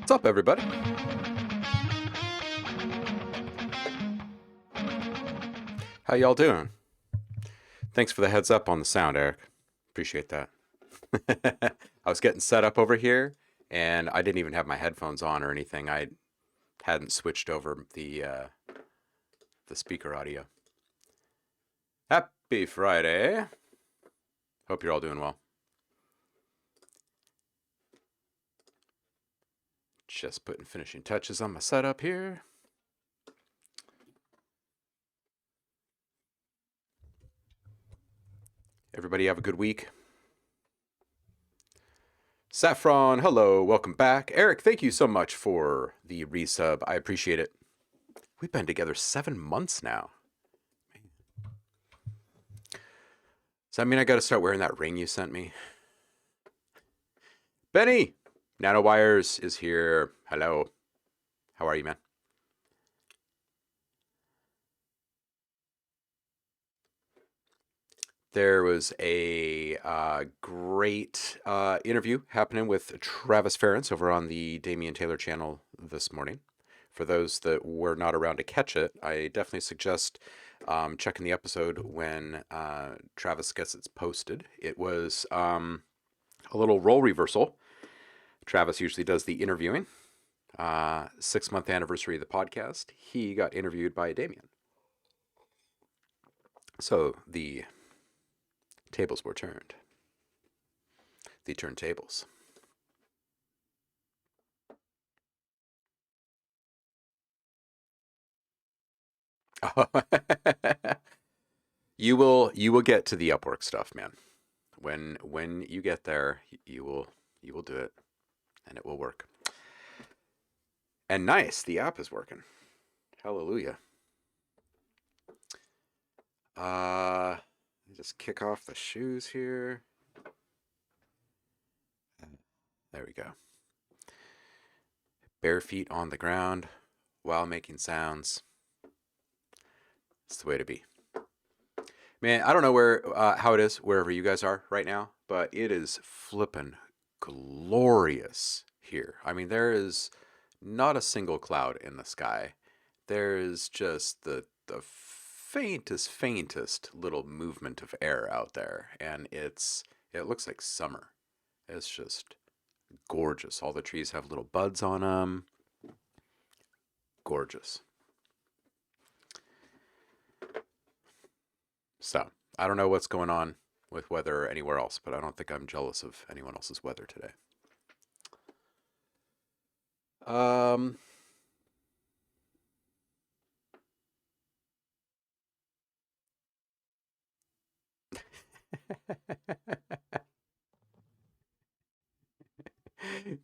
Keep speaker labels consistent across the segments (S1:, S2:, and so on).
S1: What's up, everybody? How y'all doing? Thanks for the heads up on the sound, Eric. Appreciate that. I was getting set up over here, and I didn't even have my headphones on or anything. I hadn't switched over the speaker audio. Happy Friday. Hope you're all doing well. Just putting finishing touches on my setup here. Everybody have a good week. Saffron, hello, welcome back. Eric, thank you so much for the resub. I appreciate it. We've been together 7 months now. Does that mean I got to start wearing that ring you sent me? Benny! Nanowires is here. Hello. How are you, man? There was a great interview happening with Travis Ference over on the Damian Taylor channel this morning. For those that were not around to catch it, I definitely suggest checking the episode when Travis gets it posted. It was a little role reversal. Travis usually does the interviewing. 6-month anniversary of the podcast. He got interviewed by Damian. So the tables were turned. The turntables. You will get to the Upwork stuff, man. When you get there, you will do it, and it will work. And nice, the app is working. Hallelujah. Just kick off the shoes here. There we go. Bare feet on the ground while making sounds. It's the way to be. Man, I don't know how it is wherever you guys are right now, but it is flippin' glorious here. I mean, there is not a single cloud in the sky. There is just the faintest little movement of air out there, and it looks like summer. It's just gorgeous. All the trees have little buds on them. Gorgeous. So, I don't know what's going on with weather anywhere else, but I don't think I'm jealous of anyone else's weather today.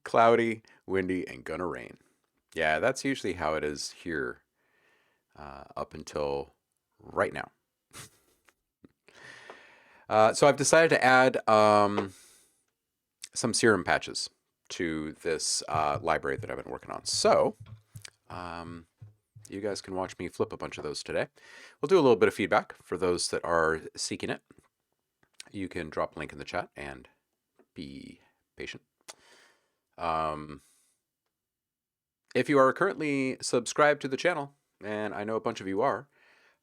S1: Cloudy, windy, and gonna rain. Yeah, that's usually how it is here up until right now. So I've decided to add some serum patches to this library that I've been working on. So you guys can watch me flip a bunch of those today. We'll do a little bit of feedback for those that are seeking it. You can drop a link in the chat and be patient. If you are currently subscribed to the channel, and I know a bunch of you are,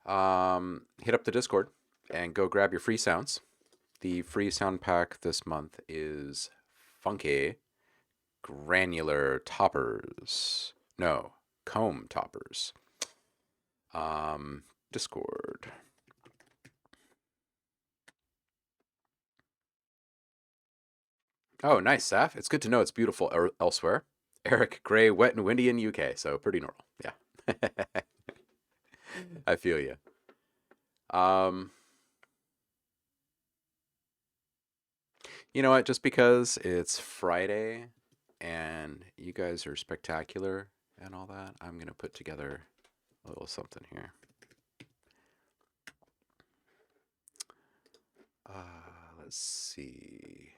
S1: hit up the Discord and go grab your free sounds. The free sound pack this month is Funky Granular Toppers. No, Comb Toppers. Discord. Oh, nice, Saf. It's good to know it's beautiful elsewhere. Eric, gray, wet, and windy in UK, so pretty normal. Yeah. I feel you. You know what? Just because it's Friday and you guys are spectacular and all that, I'm going to put together a little something here. Let's see.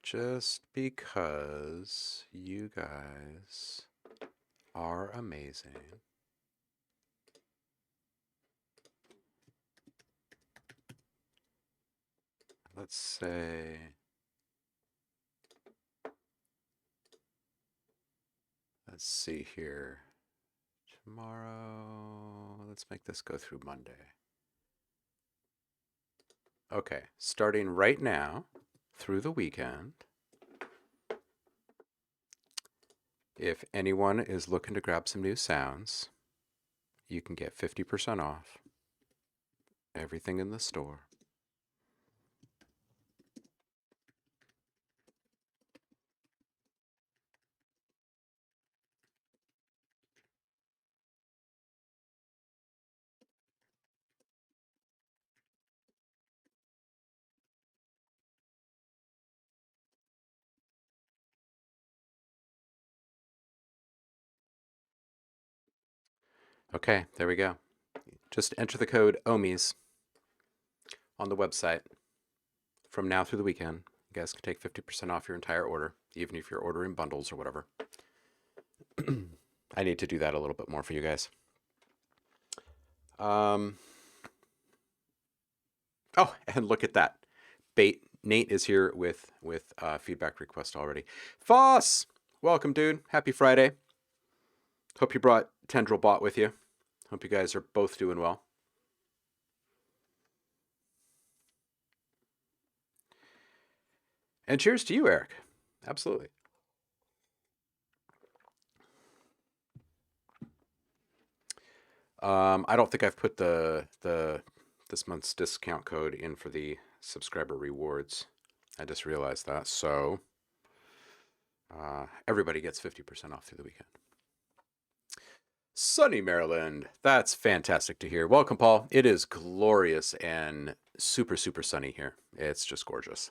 S1: Just because you guys are amazing. Let's say, let's see here. Tomorrow, let's make this go through Monday. Okay, starting right now through the weekend. If anyone is looking to grab some new sounds, you can get 50% off everything in the store. Okay, there we go. Just enter the code OHMIES on the website. From now through the weekend, you guys can take 50% off your entire order, even if you're ordering bundles or whatever. I need to do that a little bit more for you guys. Oh, and look at that. Nate is here with feedback request already. Foss! Welcome, dude. Happy Friday. Hope you brought Tendril Bot with you. Hope you guys are both doing well. And cheers to you, Eric. Absolutely. I don't think I've put the this month's discount code in for the subscriber rewards. I just realized that. So everybody gets 50% off through the weekend. Sunny Maryland. That's fantastic to hear. Welcome, Paul. It is glorious and super, super sunny here. It's just gorgeous.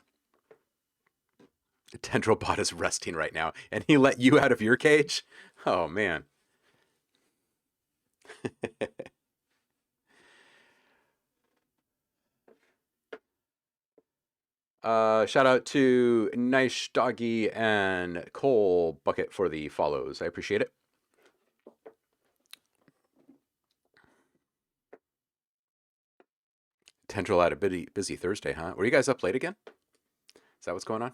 S1: Tendril Bot is resting right now, and he let you out of your cage? Oh, man. Shout out to Nice Doggy and Cole Bucket for the follows. I appreciate it. Tendril had a busy Thursday, huh? Were you guys up late again? Is that what's going on?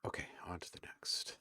S1: Okay, on to the next.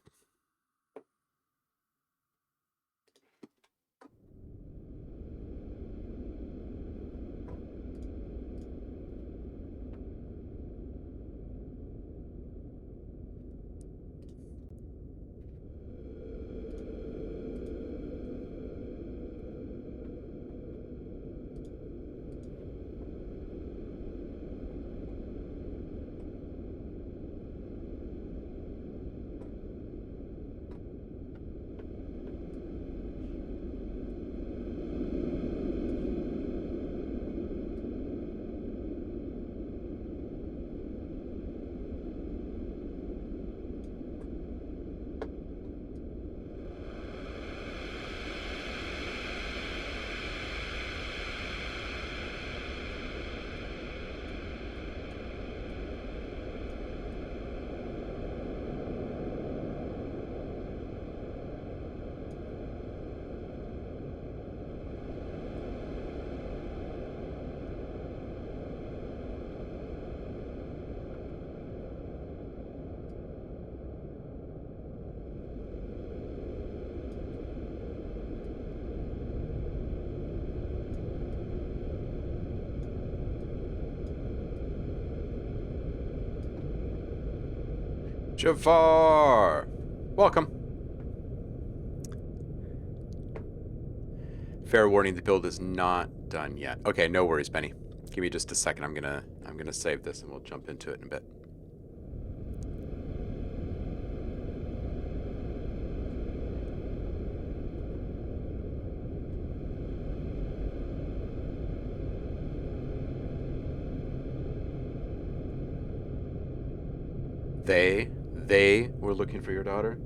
S1: Jafar! Welcome. Fair warning, the build is not done yet. Okay, no worries, Benny. Give me just a second. I'm gonna save this and we'll jump into it in a bit. They were looking for your daughter?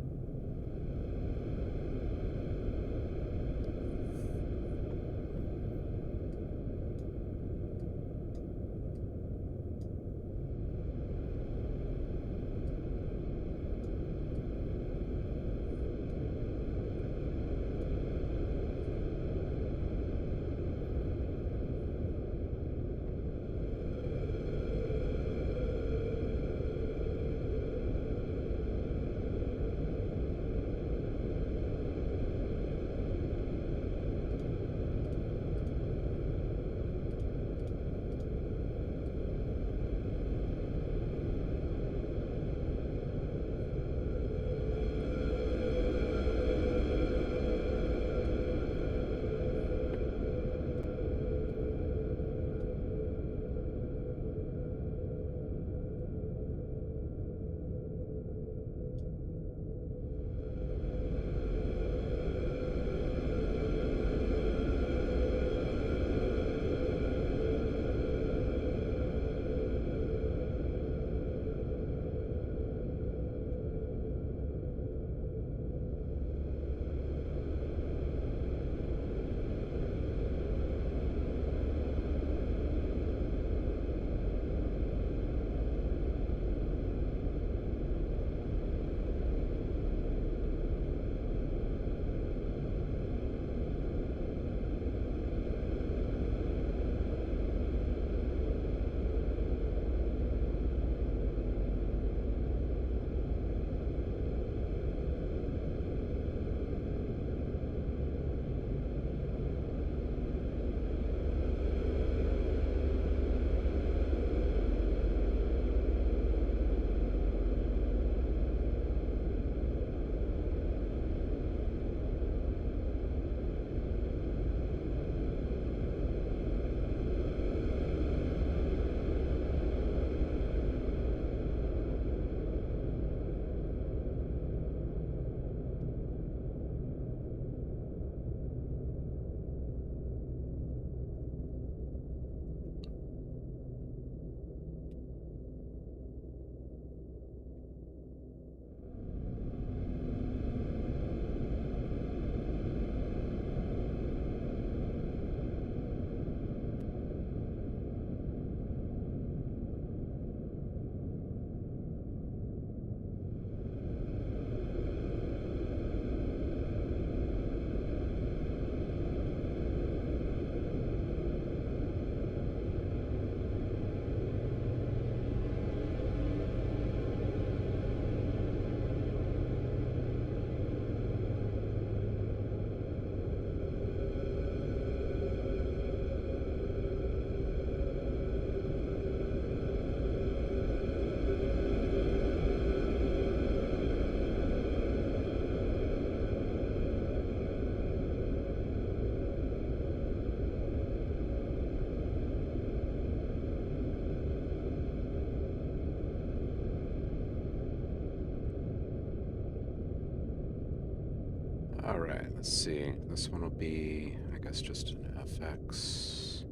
S1: Alright, let's see. This one will be, I guess, just an FX.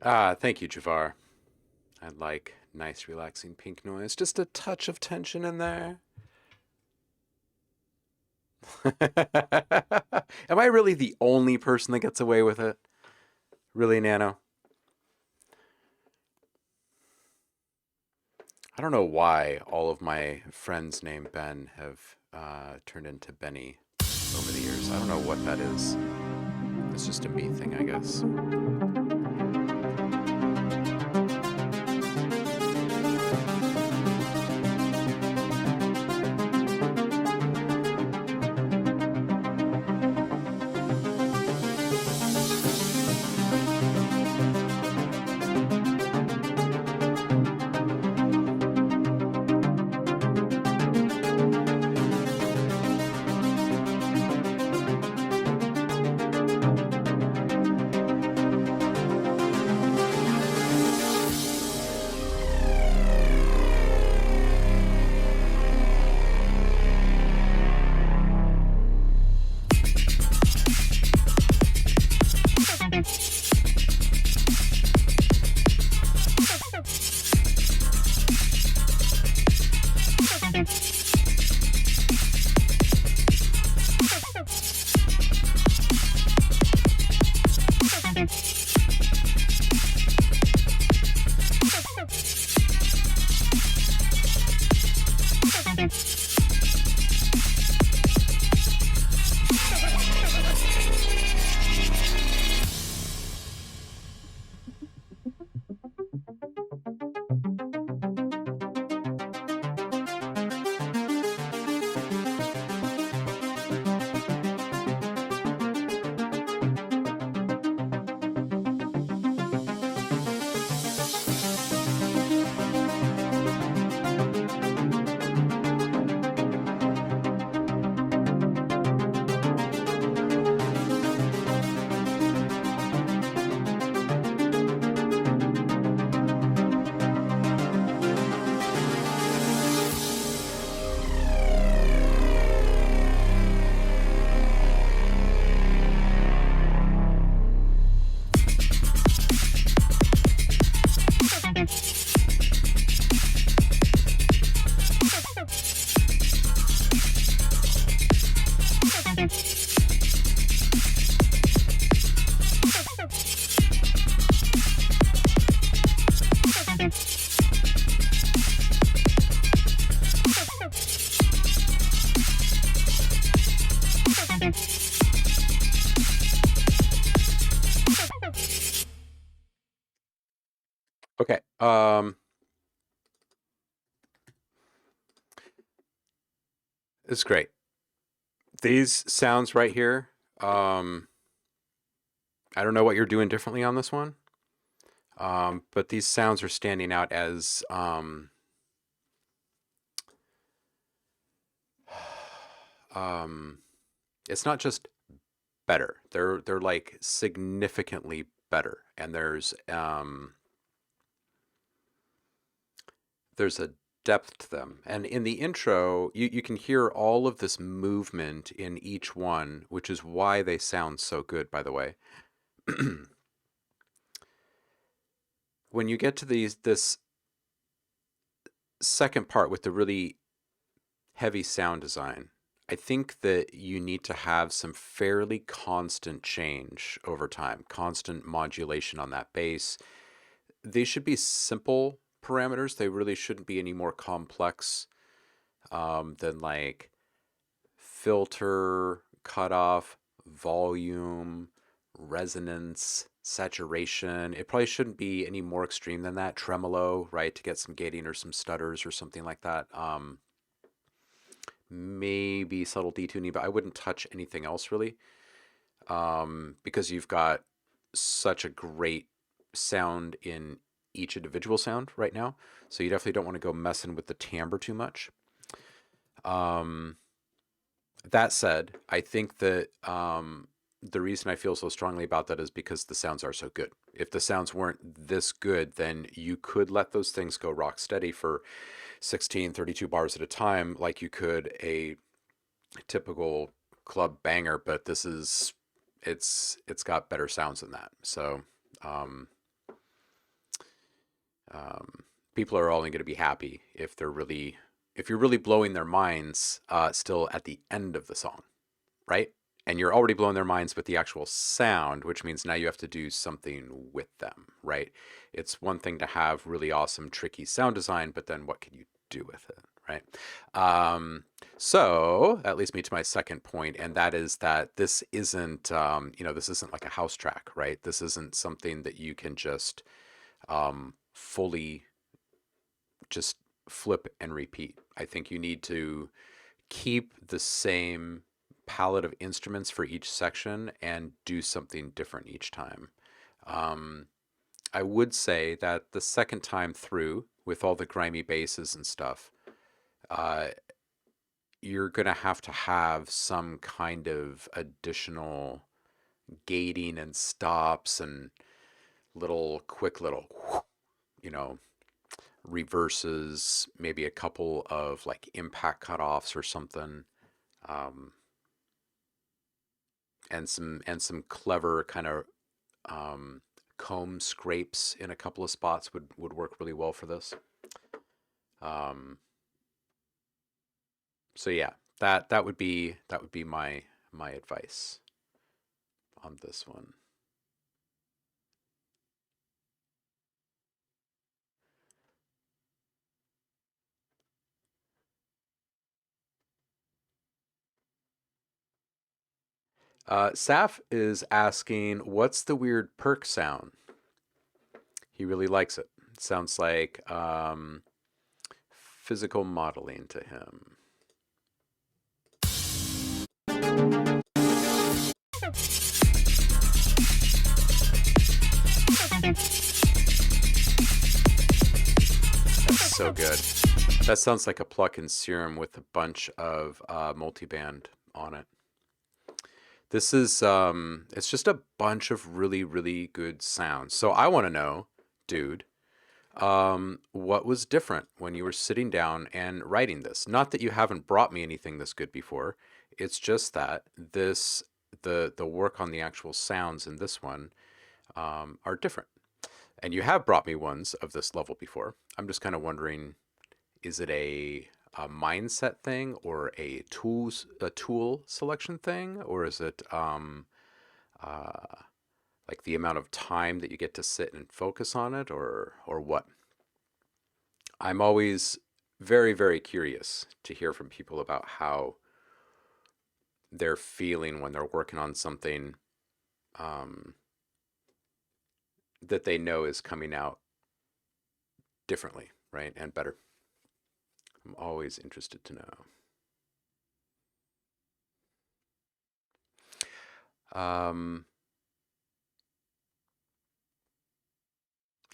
S1: Ah, thank you, Jafar. I like nice, relaxing pink noise. Just a touch of tension in there. Am I really the only person that gets away with it? Really, Nano? I don't know why all of my friends named Ben have turned into Benny over the years. I don't know what that is. It's just a me thing, I guess. Okay. It's great. These sounds right here. Um, I don't know what you're doing differently on this one, but these sounds are standing out as um, it's not just better. They're like significantly better, and there's a depth to them. And in the intro, you can hear all of this movement in each one, which is why they sound so good, by the way. When you get to this second part with the really heavy sound design, I think that you need to have some fairly constant change over time, constant modulation on that bass. They should be simple parameters. They really shouldn't be any more complex than like filter, cutoff, volume, resonance, saturation. It probably shouldn't be any more extreme than that. Tremolo, right, to get some gating or some stutters or something like that. Maybe subtle detuning, but I wouldn't touch anything else really, because you've got such a great sound in each individual sound right now. So you definitely don't want to go messing with the timbre too much. Um, that said, I think that the reason I feel so strongly about that is because the sounds are so good. If the sounds weren't this good, then you could let those things go rock steady for 16, 32 bars at a time, like you could a typical club banger, but it's got better sounds than that. So um, people are only going to be happy if you're really blowing their minds still at the end of the song, right? And you're already blowing their minds with the actual sound, which means now you have to do something with them, right? It's one thing to have really awesome, tricky sound design, but then what can you do with it, right? So that leads me to my second point, and that is that this isn't, this isn't like a house track, right? This isn't something that you can just fully just flip and repeat. I think you need to keep the same palette of instruments for each section and do something different each time. I would say that the second time through, with all the grimy basses and stuff, uh, you're going to have some kind of additional gating and stops and quick little, you know, reverses, maybe a couple of like impact cutoffs or something, um, and some clever kind of comb scrapes in a couple of spots would work really well for this. Um, So yeah, that would be my advice on this one. Saf is asking, what's the weird perk sound? He really likes it. It sounds like physical modeling to him. That's so good. That sounds like a plug-in Serum with a bunch of multiband on it. This is it's just a bunch of really, really good sounds. So I want to know, dude, what was different when you were sitting down and writing this? Not that you haven't brought me anything this good before. It's just that the work on the actual sounds in this one are different. And you have brought me ones of this level before. I'm just kind of wondering, is it a mindset thing or a tool selection thing, or is it uh, like the amount of time that you get to sit and focus on it, or what? I'm always very, very curious to hear from people about how they're feeling when they're working on something um, that they know is coming out differently, right, and better. I'm always interested to know.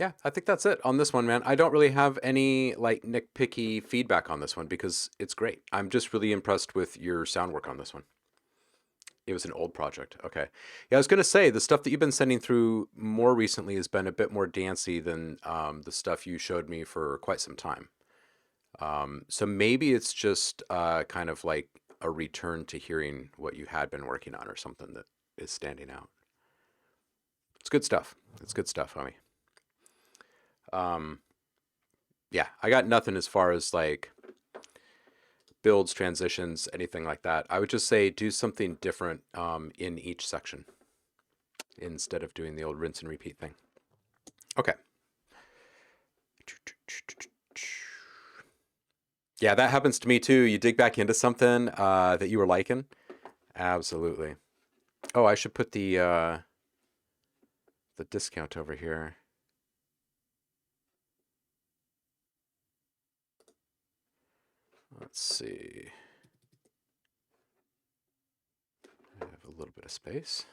S1: Yeah, I think that's it on this one, man. I don't really have any like nitpicky feedback on this one because it's great. I'm just really impressed with your sound work on this one. It was an old project. Okay. Yeah, I was gonna say the stuff that you've been sending through more recently has been a bit more dancey than the stuff you showed me for quite some time. So maybe it's just kind of like a return to hearing what you had been working on or something that is standing out. It's good stuff. It's good stuff, homie. Um, yeah, I got nothing as far as like builds, transitions, anything like that. I would just say do something different in each section instead of doing the old rinse and repeat thing. Okay. Yeah, that happens to me too. You dig back into something that you were liking. Absolutely. Oh, I should put the discount over here. Let's see. I have a little bit of space.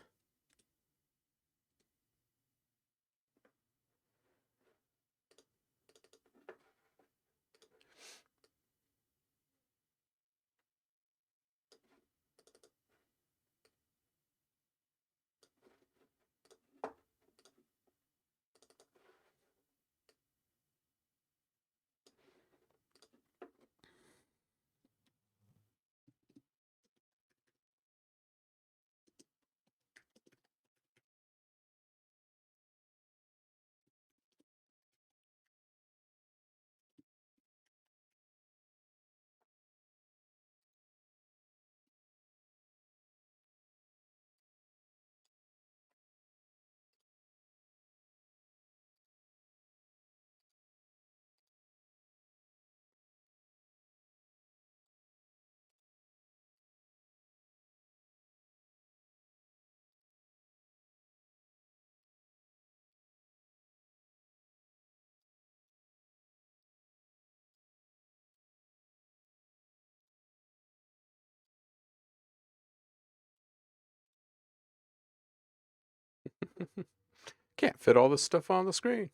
S1: Can't fit all this stuff on the screen.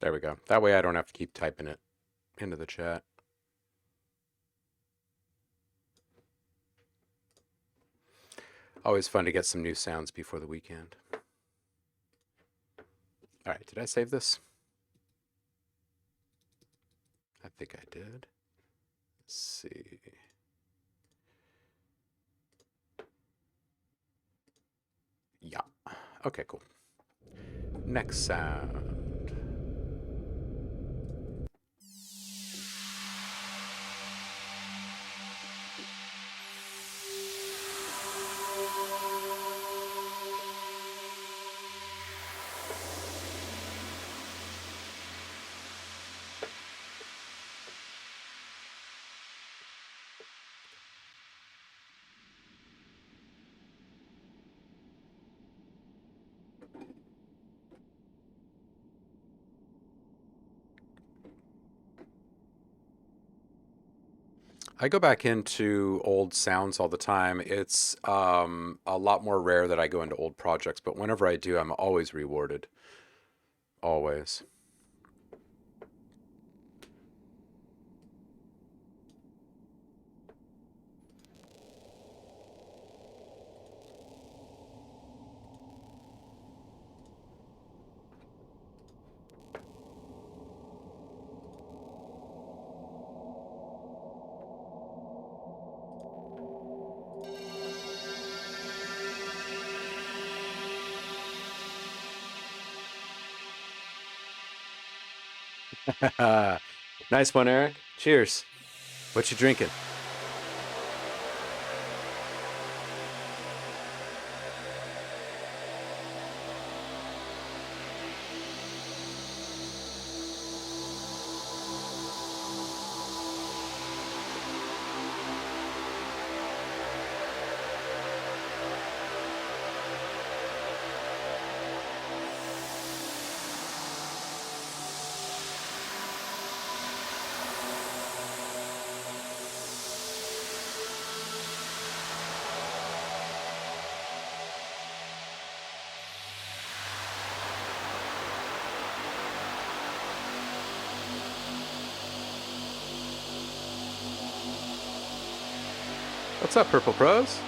S1: There we go. That way I don't have to keep typing it into the chat. Always fun to get some new sounds before the weekend. All right, did I save this? I think I did. Let's see. Okay, cool. Next sound. I go back into old sounds all the time. It's a lot more rare that I go into old projects, but whenever I do, I'm always rewarded. Always. Nice one, Eric. Cheers. What you drinking? What's up, Purple Pros?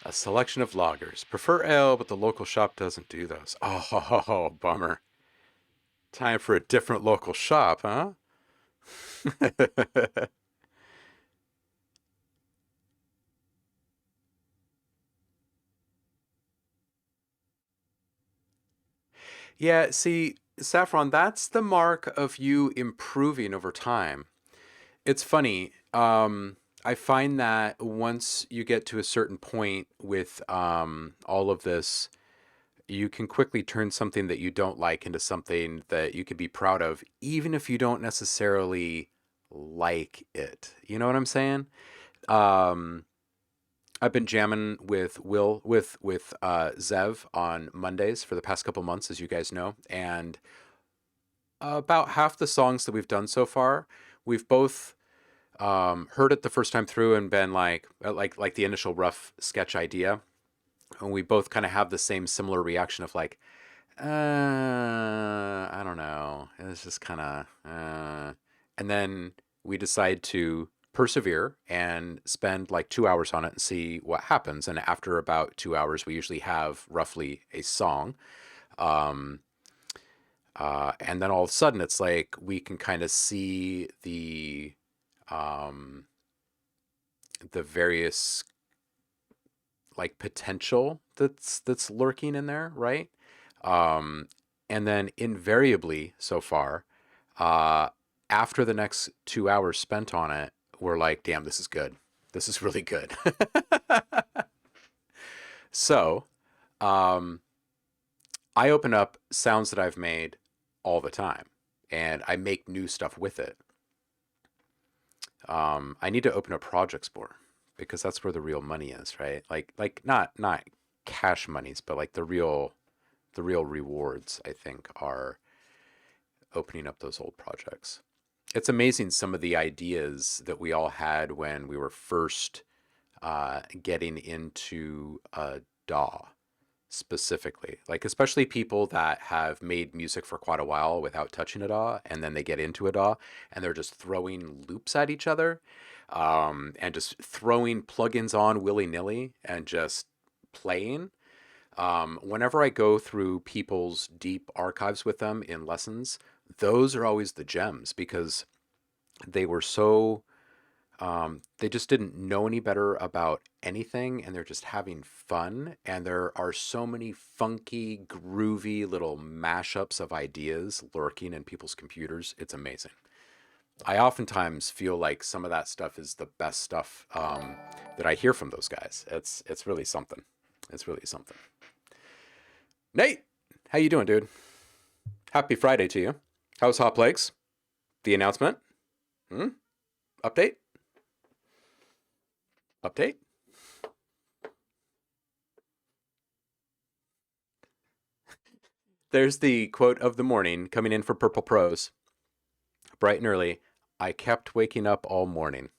S1: A selection of lagers. Prefer ale, but the local shop doesn't do those. Oh, bummer. Time for a different local shop, huh? Yeah, see, Saffron, that's the mark of you improving over time. It's funny. I find that once you get to a certain point with all of this, you can quickly turn something that you don't like into something that you can be proud of, even if you don't necessarily like it. You know what I'm saying? Um, I've been jamming with Will with Zev on Mondays for the past couple months, as you guys know, and about half the songs that we've done so far, we've both heard it the first time through and been like the initial rough sketch idea, and we both kind of have the same similar reaction of like, I don't know, it's just kind of, and then we decide to persevere and spend like 2 hours on it and see what happens. And after about 2 hours, we usually have roughly a song. Um, and then all of a sudden, it's like we can kind of see um, the various like potential that's lurking in there, right? Um, and then invariably, so far, uh, after the next 2 hours spent on it, we're like, damn, this is good. This is really good. So, um, I open up sounds that I've made all the time, and I make new stuff with it. I need to open up projects more because that's where the real money is, right? Like not cash monies, but like the real rewards, I think, are opening up those old projects. It's amazing some of the ideas that we all had when we were first getting into DAW specifically. Like, especially people that have made music for quite a while without touching a DAW, and then they get into a DAW and they're just throwing loops at each other, and just throwing plugins on willy nilly and just playing. Whenever I go through people's deep archives with them in lessons, those are always the gems because they were so They just didn't know any better about anything, and they're just having fun. And there are so many funky, groovy little mashups of ideas lurking in people's computers. It's amazing. I oftentimes feel like some of that stuff is the best stuff that I hear from those guys. It's really something. It's really something. Nate, how you doing, dude? Happy Friday to you. How's Hot Legs? The announcement? Hmm? Update? Update? There's the quote of the morning coming in for Purple Prose. Bright and early. I kept waking up all morning.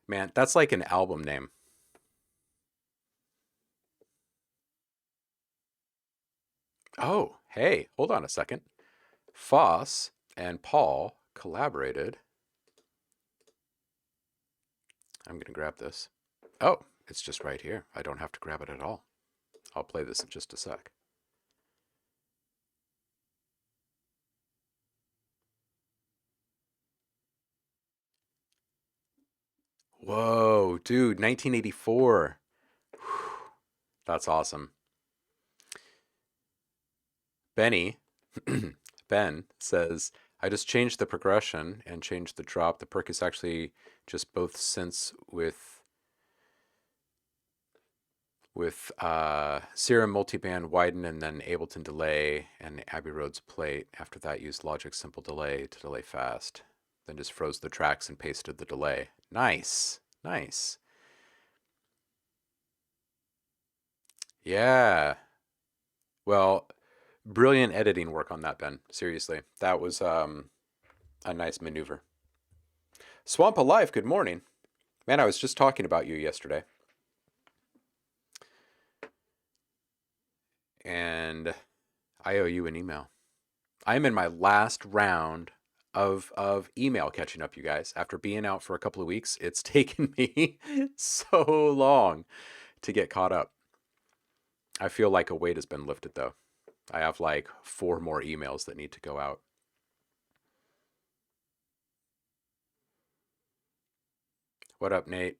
S1: Man, that's like an album name. Oh, hey, hold on a second. Foss and Paul collaborated. I'm going to grab this. Oh, it's just right here. I don't have to grab it at all. I'll play this in just a sec. Whoa, dude, 1984. Whew, that's awesome. Benny, Ben says, I just changed the progression and changed the drop. The perk is actually just both synths with Serum multiband widen and then Ableton delay and Abbey Road's plate. After that, used Logic simple delay to delay fast. Then just froze the tracks and pasted the delay. Nice, nice. Yeah. Well, brilliant editing work on that, Ben. Seriously, that was a nice maneuver. Swamp Alive, good morning. Man, I was just talking about you yesterday. And I owe you an email. I'm in my last round of email catching up, you guys. After being out for a couple of weeks, it's taken me so long to get caught up. I feel like a weight has been lifted, though. I have like 4 more emails that need to go out. What up, Nate?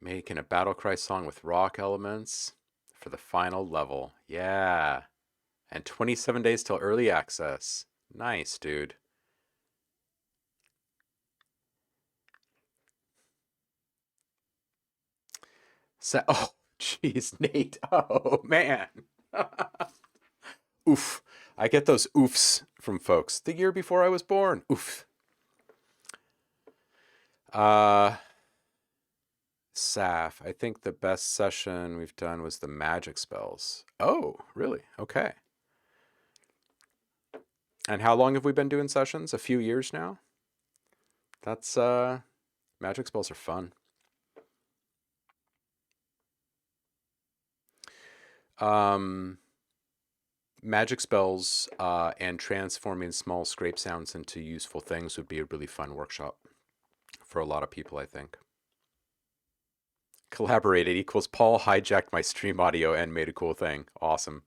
S1: Making a battle cry song with rock elements for the final level. Yeah. And 27 days till early access. Nice, dude. Oh, jeez, Nate. Oh, man. Oof. I get those oofs from folks. The year before I was born. Oof. Uh, Saf, I think the best session we've done was the magic spells. Oh, really? Okay. And how long have we been doing sessions? A few years now? That's magic spells are fun. Um Magic spells and transforming small scrape sounds into useful things would be a really fun workshop for a lot of people, I think. Collaborated equals Paul hijacked my stream audio and made a cool thing. Awesome.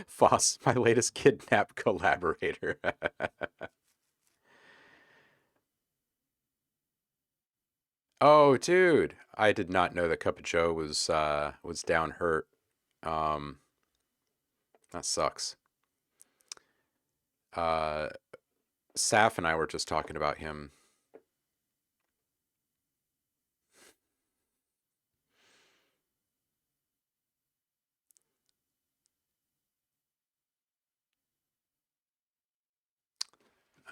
S1: Foss, my latest kidnap collaborator. Oh, dude, I did not know that Cup of Joe was down hurt. Um, that sucks. Uh, Saf and I were just talking about him.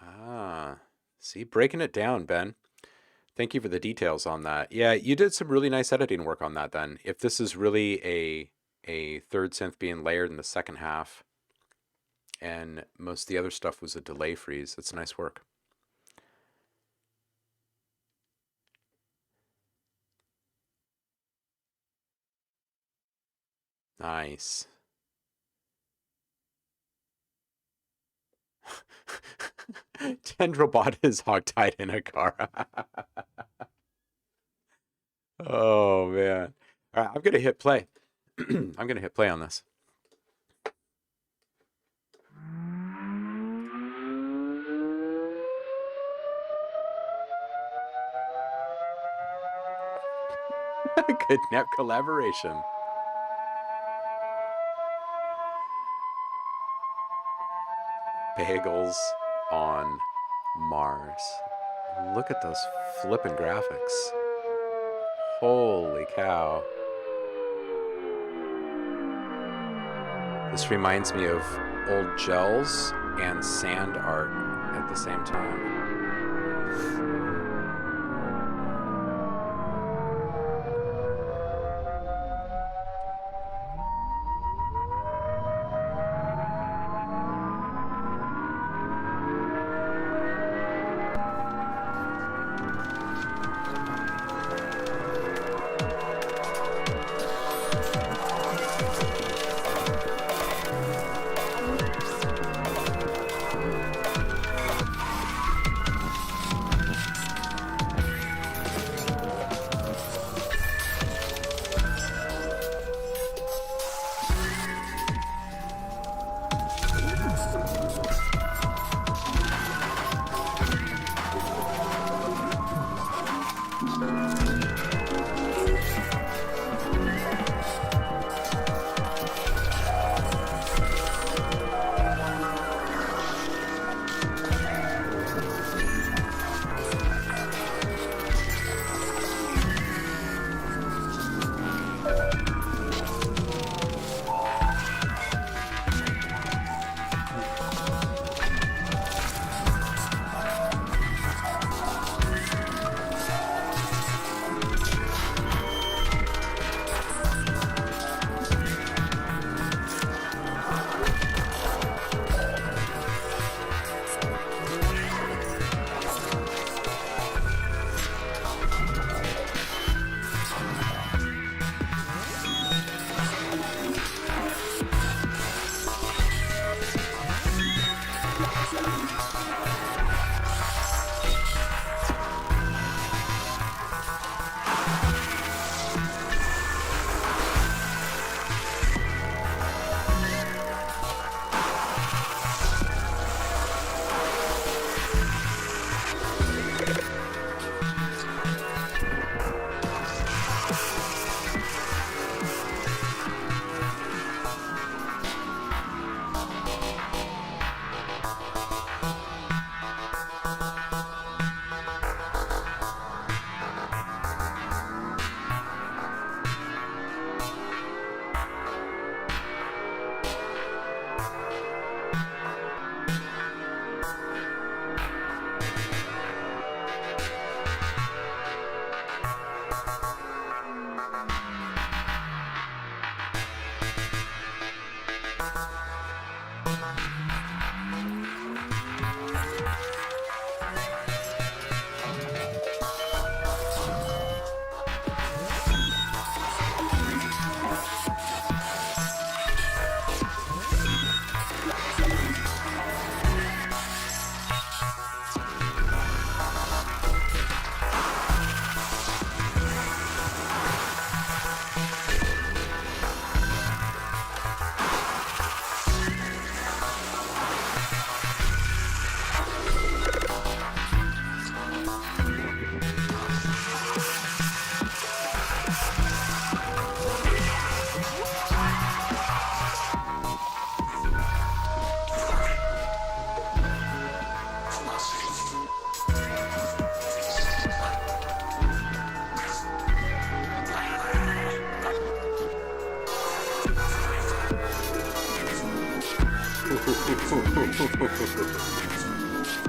S1: Ah, see, breaking it down, Ben. Thank you for the details on that. Yeah, you did some really nice editing work on that then. If this is really a third synth being layered in the second half and most of the other stuff was a delay freeze, it's nice work. Nice. Tendrelbot is hogtied in a car. Oh man. All right, I'm gonna hit play. I'm going to hit play on this. Kidnap collaboration. Bagels on Mars. Look at those flippin' graphics. Holy cow. This reminds me of old gels and sand art at the same time.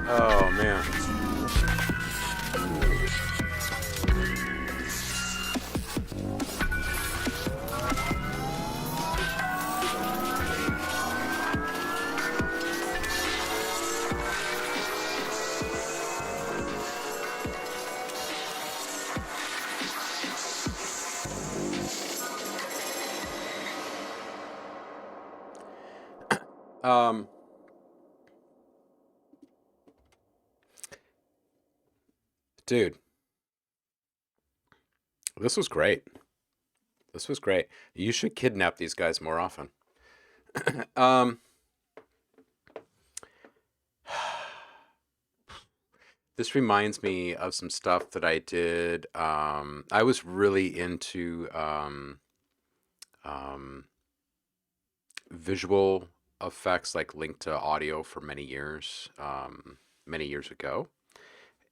S1: Oh man. Um, Dude, this was great. This was great. You should kidnap these guys more often. um, this reminds me of some stuff that I did. I was really into um, visual effects, like linked to audio, for many years ago.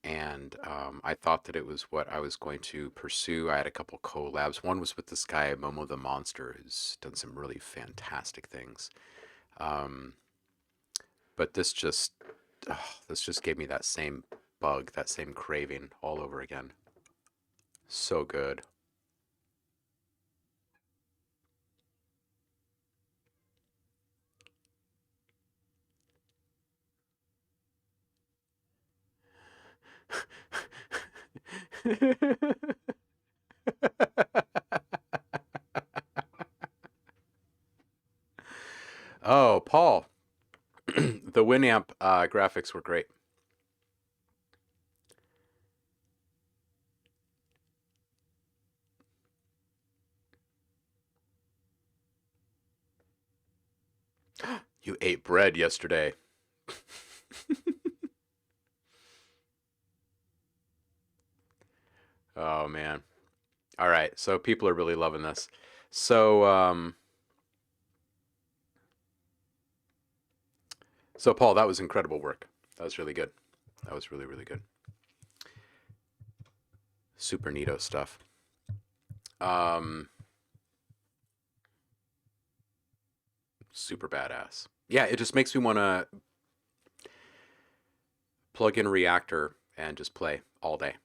S1: And I thought that it was what I was going to pursue. I had a couple collabs. One was with this guy, Momo the Monster, who's done some really fantastic things. Um, but this just gave me that same bug, that same craving all over again. So good. Oh, Paul, the Winamp graphics were great. You ate bread yesterday. Oh man. All right, so people are really loving this. So so Paul, that was incredible work. That was really good. That was really, really good. Super neato stuff. Um Super badass. Yeah, it just makes me want to plug in reaktor and just play all day.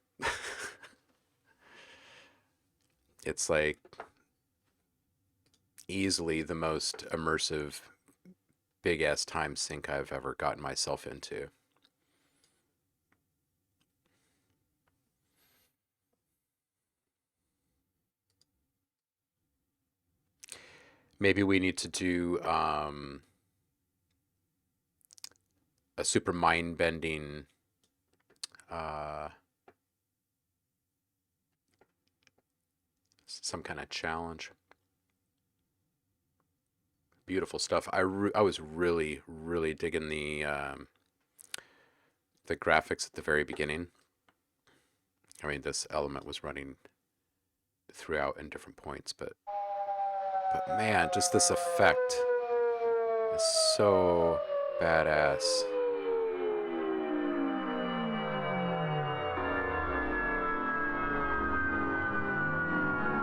S1: It's like easily the most immersive big ass time sink I've ever gotten myself into. Maybe we need to do a super mind bending uh, some kind of challenge. Beautiful stuff. I was really, really digging the graphics at the very beginning. I mean, this element was running throughout in different points, but man, just this effect is so badass.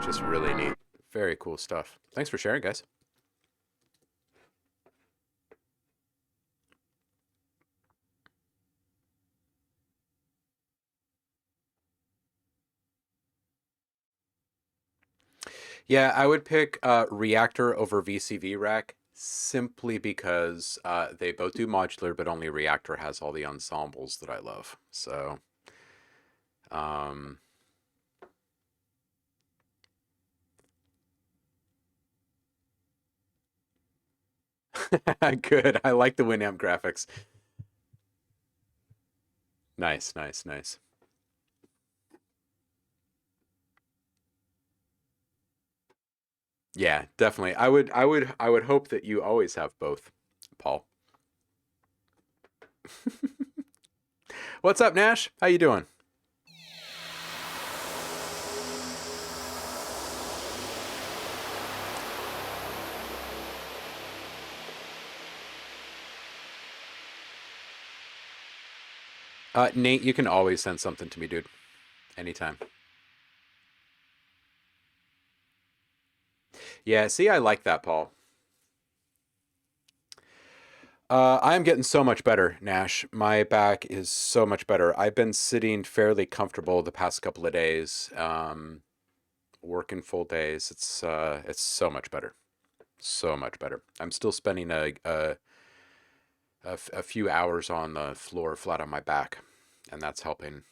S1: Just really neat. Very cool stuff. Thanks for sharing, guys. Yeah, I would pick Reactor over VCV Rack simply because they both do modular, but only Reactor has all the ensembles that I love. So, um, good. I like the Winamp graphics. Nice, nice, nice. Yeah, definitely. I would hope that you always have both, Paul. What's up, Nash? How you doing? Nate, you can always send something to me, dude. Anytime. Yeah, see, I like that, Paul. I'm getting so much better, Nash. My back is so much better. I've been sitting fairly comfortable the past couple of days, working full days. It's so much better, so much better. I'm still spending a few hours on the floor flat on my back, and that's helping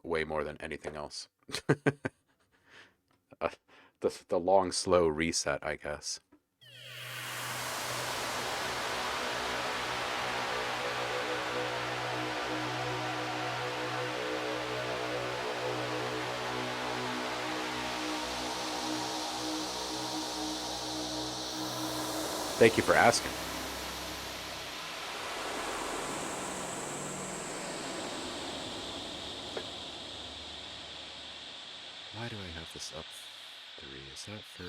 S1: way more than anything else. uh, the long slow reset, I guess. Thank you for asking. Why do I have this up 3? Is that for...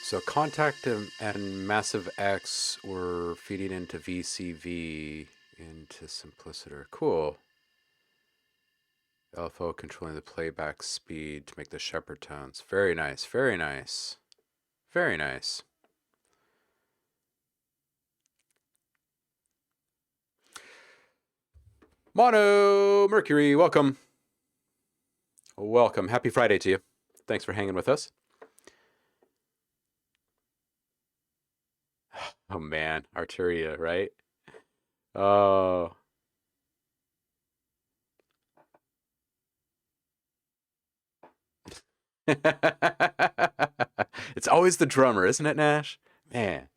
S1: So kontakt and massive X were feeding into VCV into simpliciter. Cool. LFO controlling the playback speed to make the shepherd tones. Very nice, very nice. Very nice. Mono Mercury, welcome. Welcome. Happy Friday to you. Thanks for hanging with us. Oh man, Arteria, right? Oh. It's always the drummer, isn't it, Nash? Man.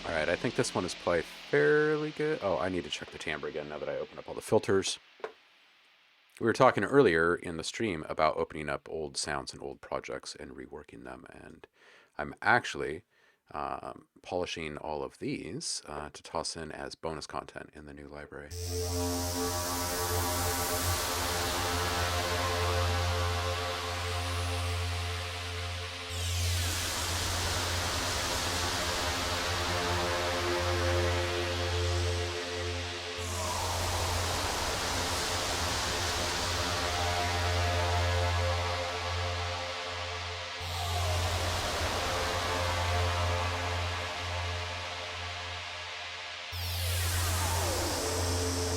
S1: All right, I think this one is probably fairly good. Oh, I need to check the timbre again now that I open up all the filters. We were talking earlier in the stream about opening up old sounds and old projects and reworking them, and I'm actually polishing all of these to toss in as bonus content in the new library.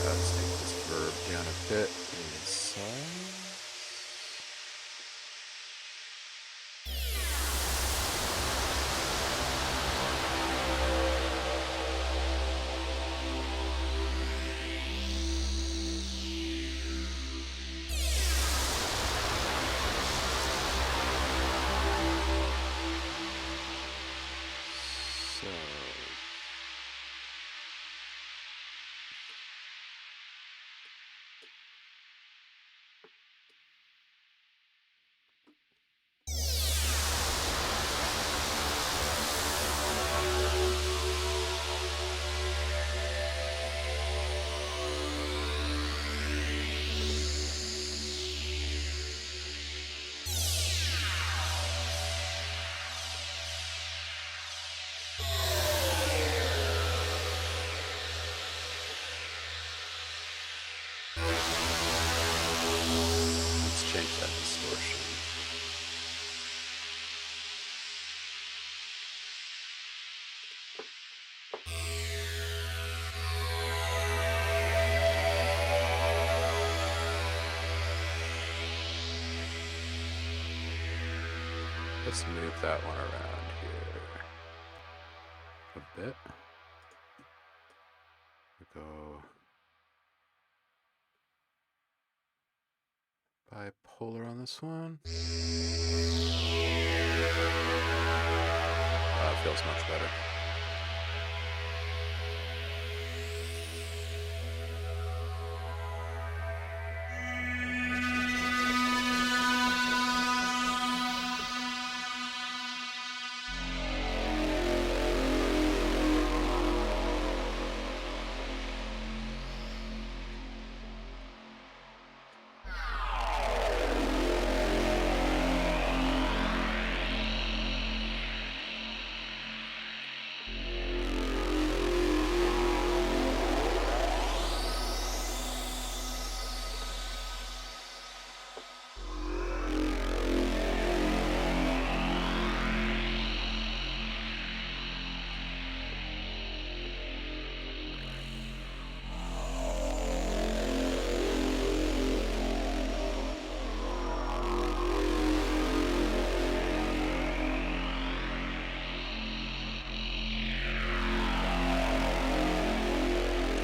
S1: Let's take this verb down a bit in size. So let's change that distortion. Let's move that one around here a bit. We'll go bipolar on this one. That feels much better.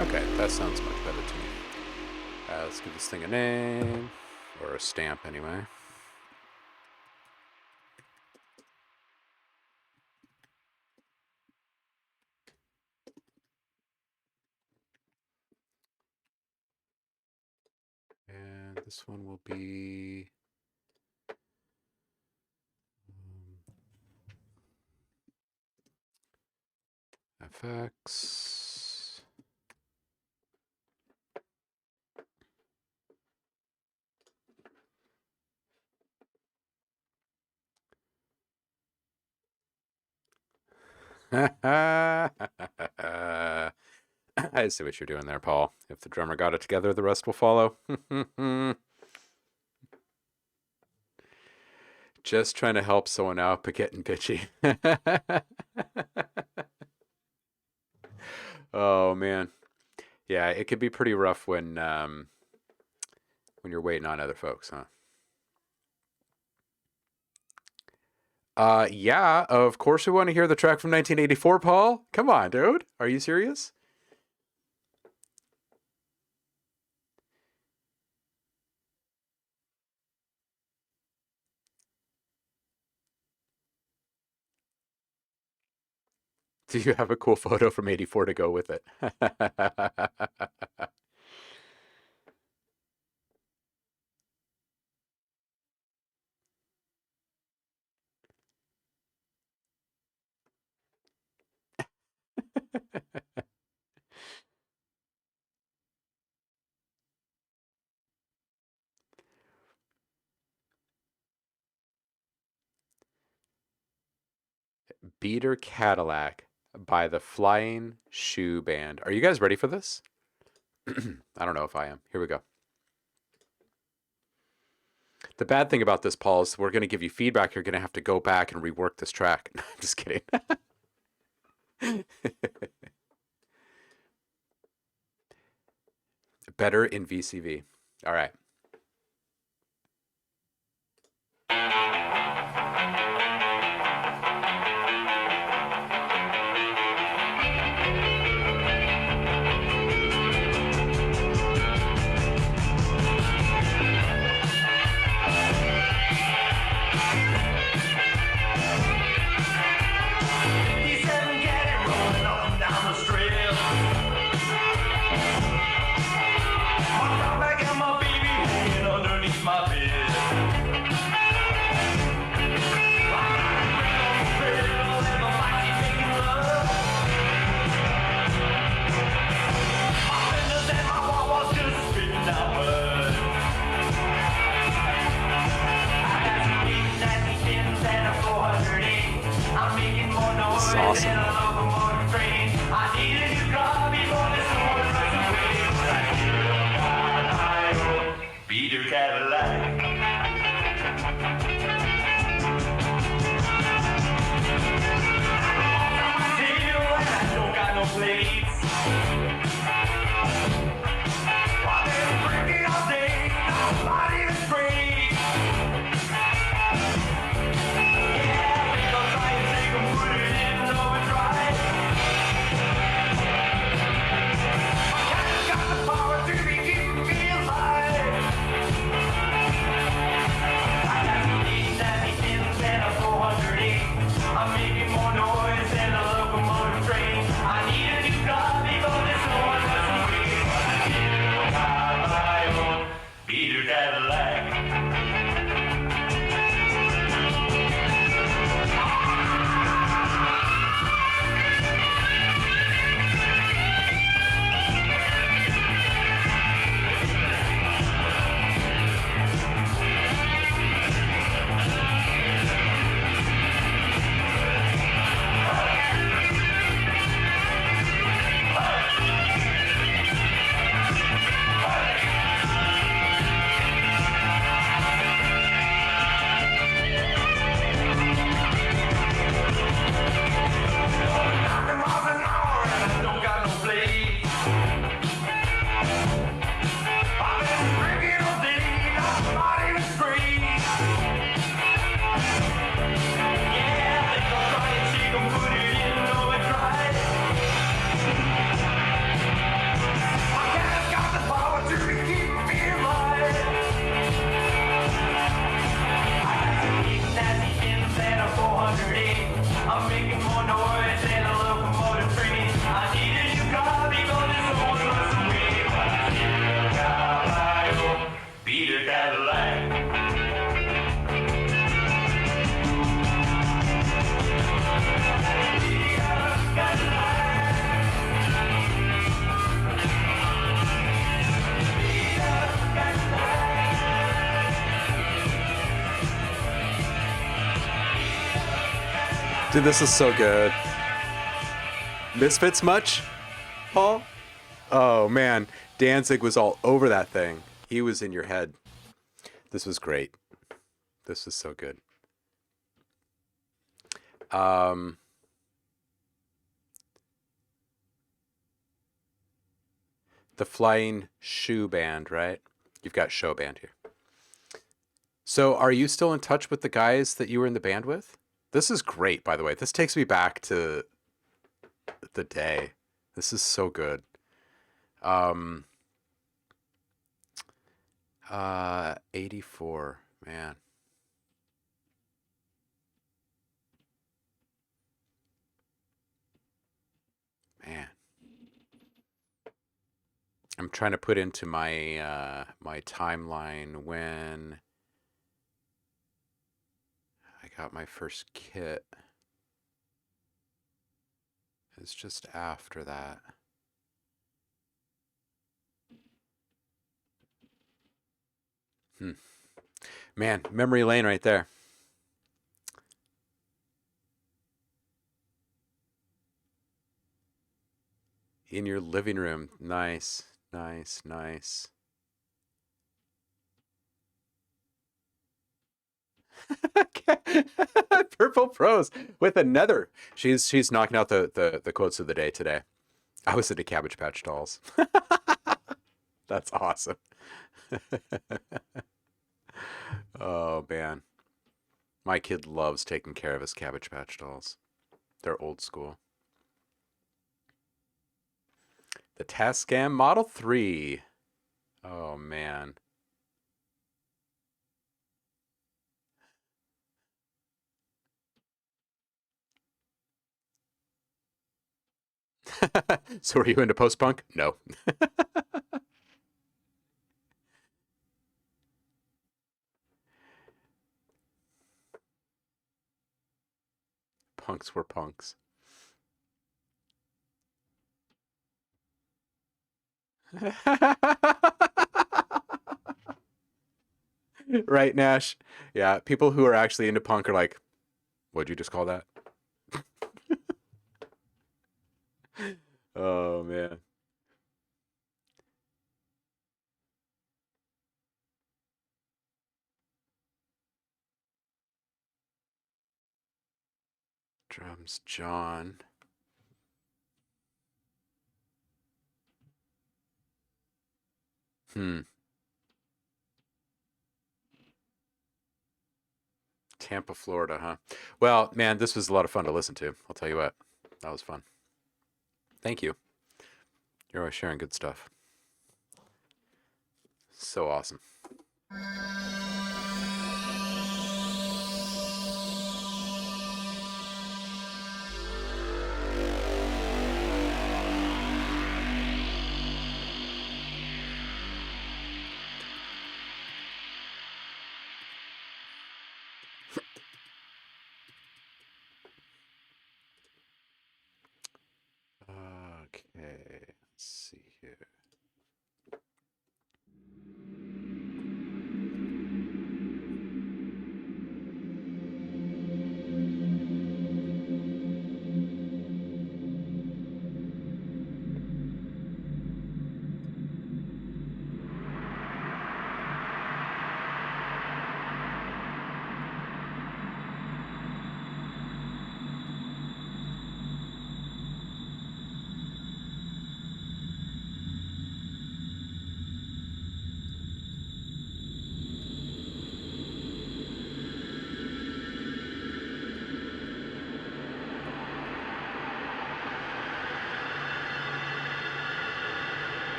S1: Okay, that sounds much better to me. Let's give this thing a name, or a stamp anyway. And This one will be FX. I see what you're doing there, Paul. If the drummer got it together, the rest will follow. Just trying to help someone out, but getting bitchy. Oh man, yeah, it could be pretty rough when you're waiting on other folks, huh? Yeah, of course we want to hear the track from 1984, Paul. Come on, dude. Are you serious? Do you have a cool photo from 84 to go with it? Beater Cadillac by the Flying Shoe Band. Are you guys ready for this? I don't know if I am. Here we go. The bad thing about this, Paul, is we're going to give you feedback. You're going to have to go back and rework this track. I'm just kidding. Better in VCV. All right.
S2: Baby,
S1: Dude, this is so good. Misfits much, Paul? Oh man, Danzig was all over that thing. He was in your head. This was great. This was so good. The Flying Shoe Band, right? You've got show band here. So are you still in touch with the guys that you were in the band with? This is great, by the way. This takes me back to the day. This is so good. 84, man. Man. I'm trying to put into my my timeline when I got my first kit. It's just after that. Man, memory lane right there. In your living room. Nice, nice, nice. Purple Prose with another. She's knocking out the quotes of the day today. I was into Cabbage Patch Dolls. That's awesome. Oh man. My kid loves taking care of his Cabbage Patch Dolls. They're old school. The Tascam Model 3. Oh man. So are you into post-punk? No. Punks were punks. Right, Nash? Yeah, people who are actually into punk are like, what'd you just call that? Oh, man. Drums, John. Tampa, Florida, huh? Well, man, this was a lot of fun to listen to. I'll tell you what. That was fun. Thank you. You're always sharing good stuff. So awesome. Okay, let's see here.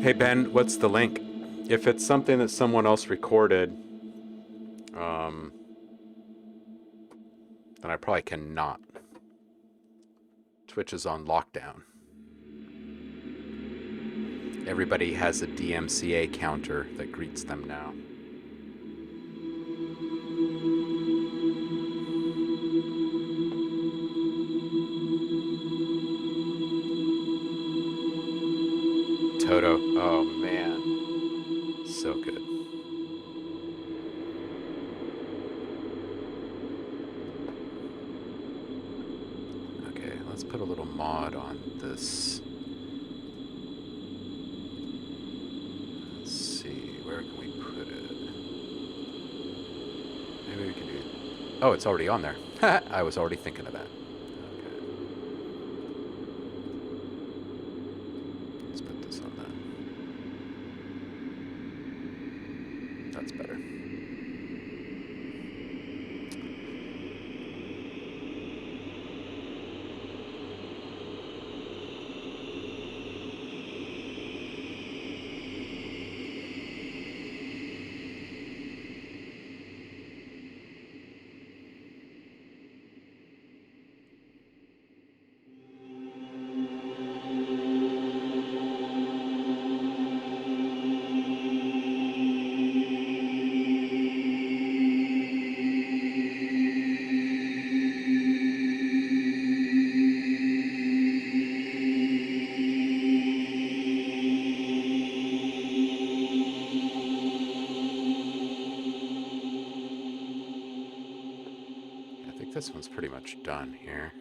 S1: Hey Ben, what's the link? If it's something that someone else recorded, then I probably cannot. Twitch is on lockdown. Everybody has a DMCA counter that greets them now. Toto. Oh man, so good. Okay, let's put a little mod on this. Let's see, where can we put it? Maybe we can do... Oh, it's already on there. I was already thinking of that. Okay. Let's put this on that. That's better. I think this one's pretty much done here.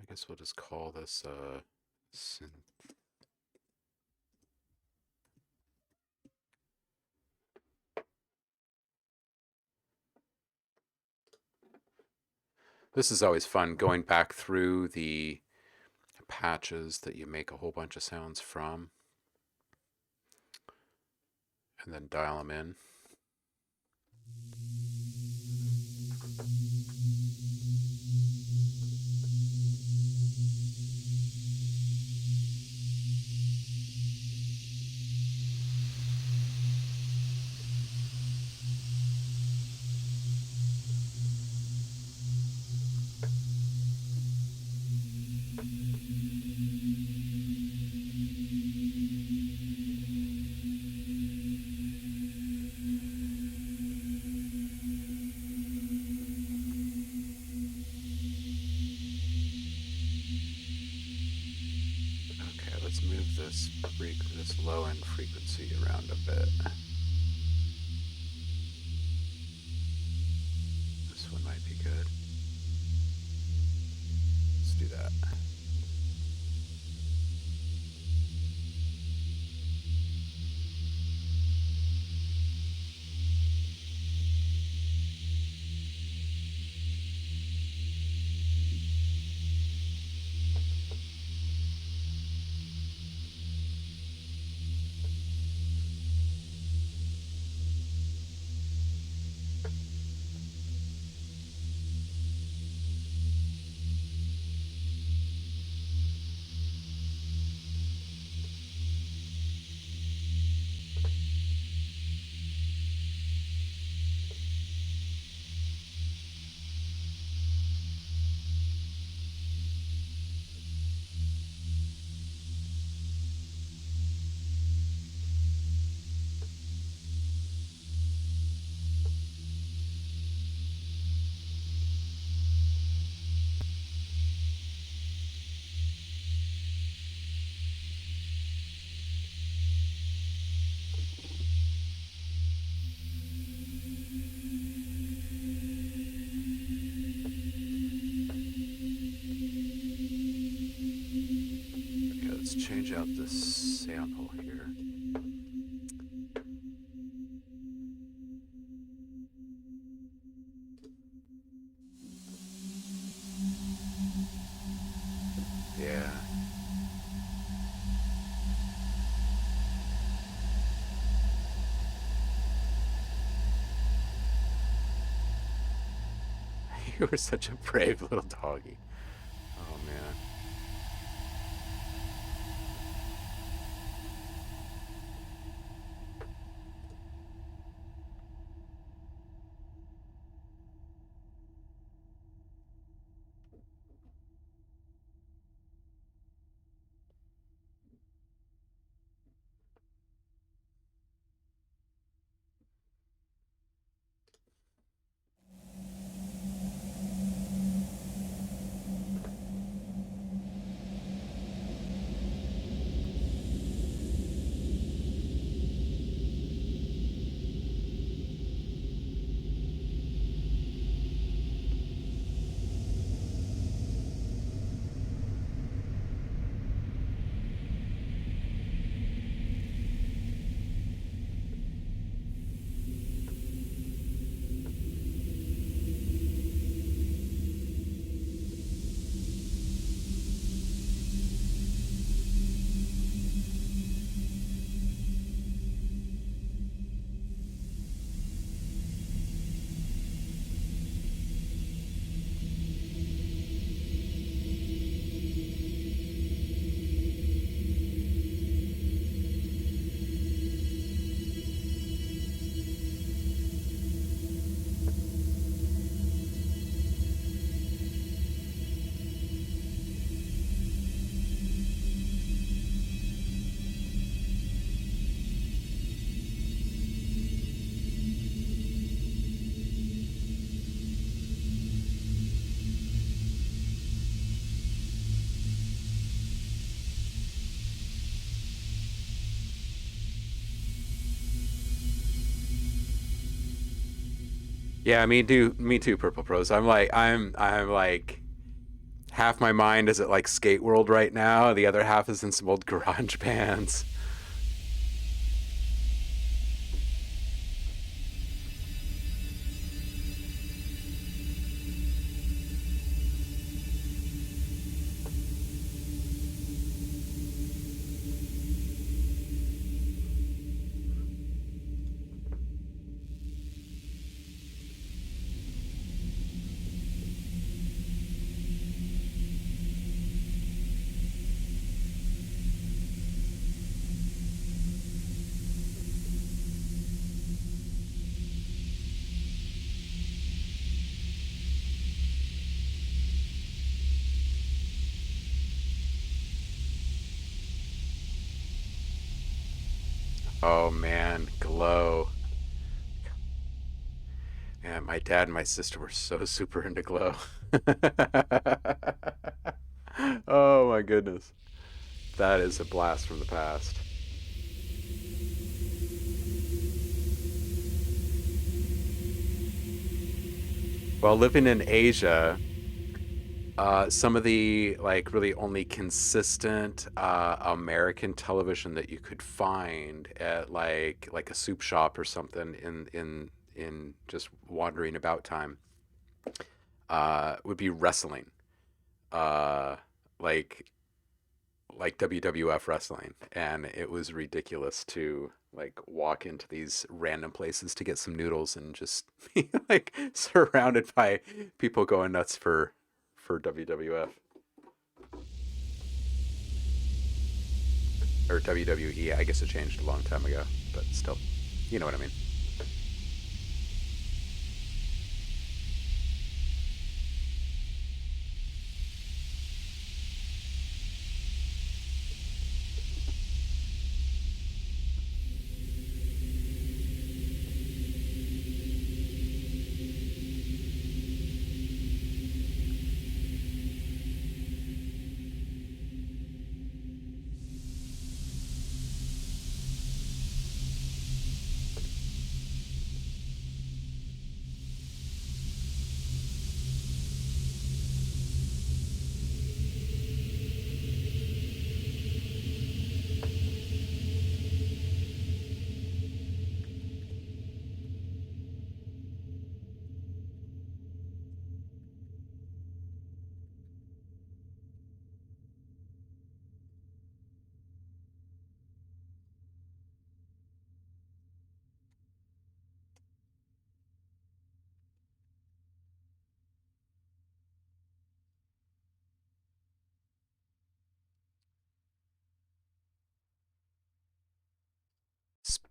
S1: I guess we'll just call this synth. This is always fun, going back through the patches that you make a whole bunch of sounds from and then dial them in. Okay, let's move this low end frequency around a bit. This one might be good. Let's do that. Okay, let's change out this sample here. Yeah. You were such a brave little doggy. Oh man. Yeah, me too, Purple Pros. I'm like half my mind is at like Skate World right now. The other half is in some old garage bands. Oh man, Glow. Yeah, my dad and my sister were so super into Glow. Oh my goodness. That is a blast from the past. While living in Asia, some of the like really only consistent American television that you could find at like a soup shop or something in just wandering about time would be wrestling, uh, like like WWF wrestling, and it was ridiculous to like walk into these random places to get some noodles and just be like surrounded by people going nuts for WWF or WWE. I guess it changed a long time ago, but still, you know what I mean.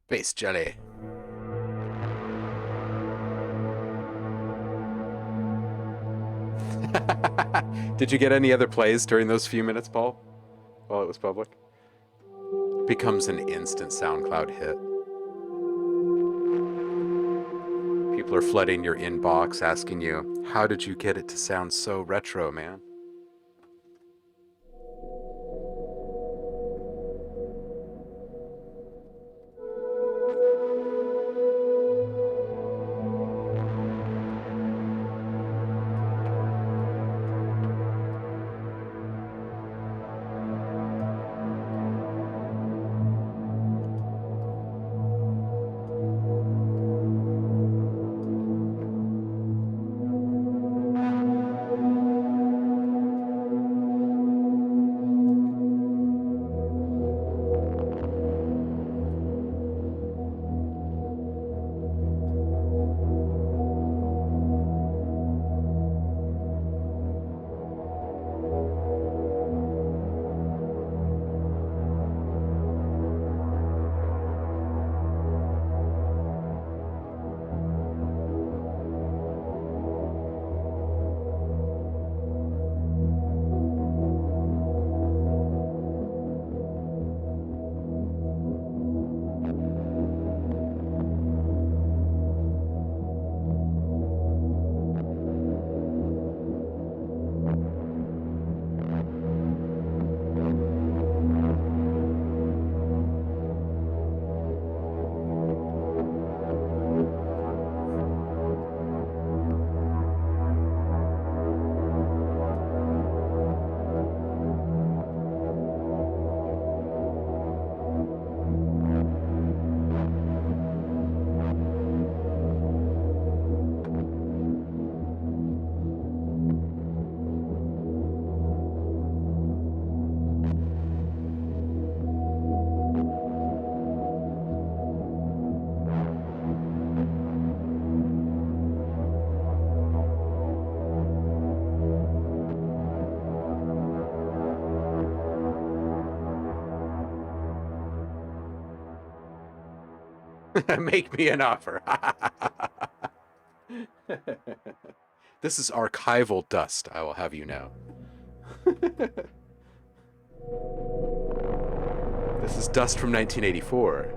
S1: Space Jelly. Did you get any other plays during those few minutes, Paul? While it was public, becomes an instant SoundCloud hit. People are flooding your inbox asking you, "How did you get it to sound so retro, man?" Make me an offer. This is archival dust, I will have you know. This is dust from 1984.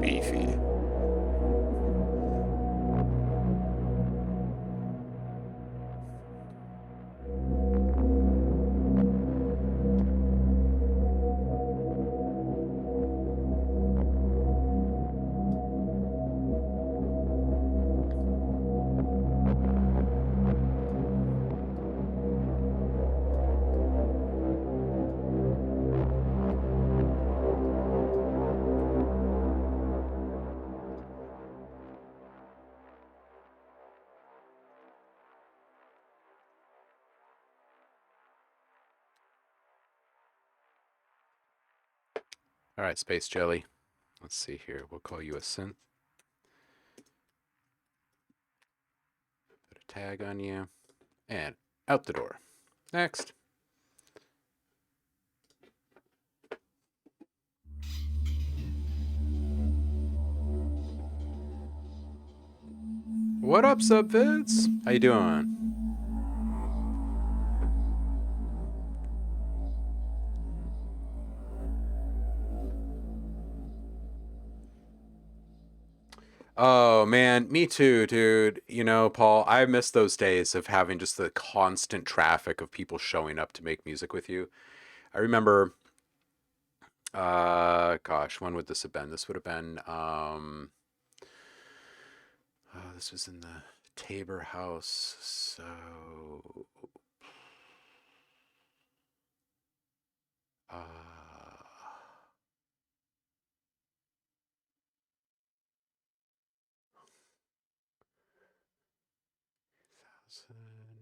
S1: Beefy. All right, Space Jelly. Let's see here. We'll call you a synth. Put a tag on you. And out the door. Next. What up, Subvids? How you doing? Oh man, me too, dude. You know, Paul, I miss those days of having just the constant traffic of people showing up to make music with you. I remember, gosh, when would this have been? This would have been, this was in the Tabor house. So, uh,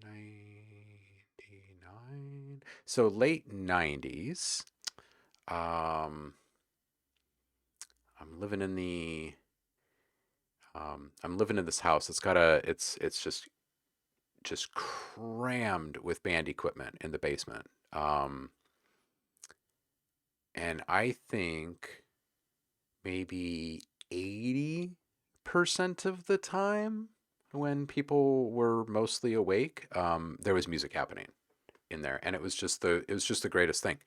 S1: 99. So late 90s. Um, I'm living in the I'm living in this house. It's just crammed with band equipment in the basement. And I think maybe 80% of the time when people were mostly awake, there was music happening in there, and it was just the greatest thing.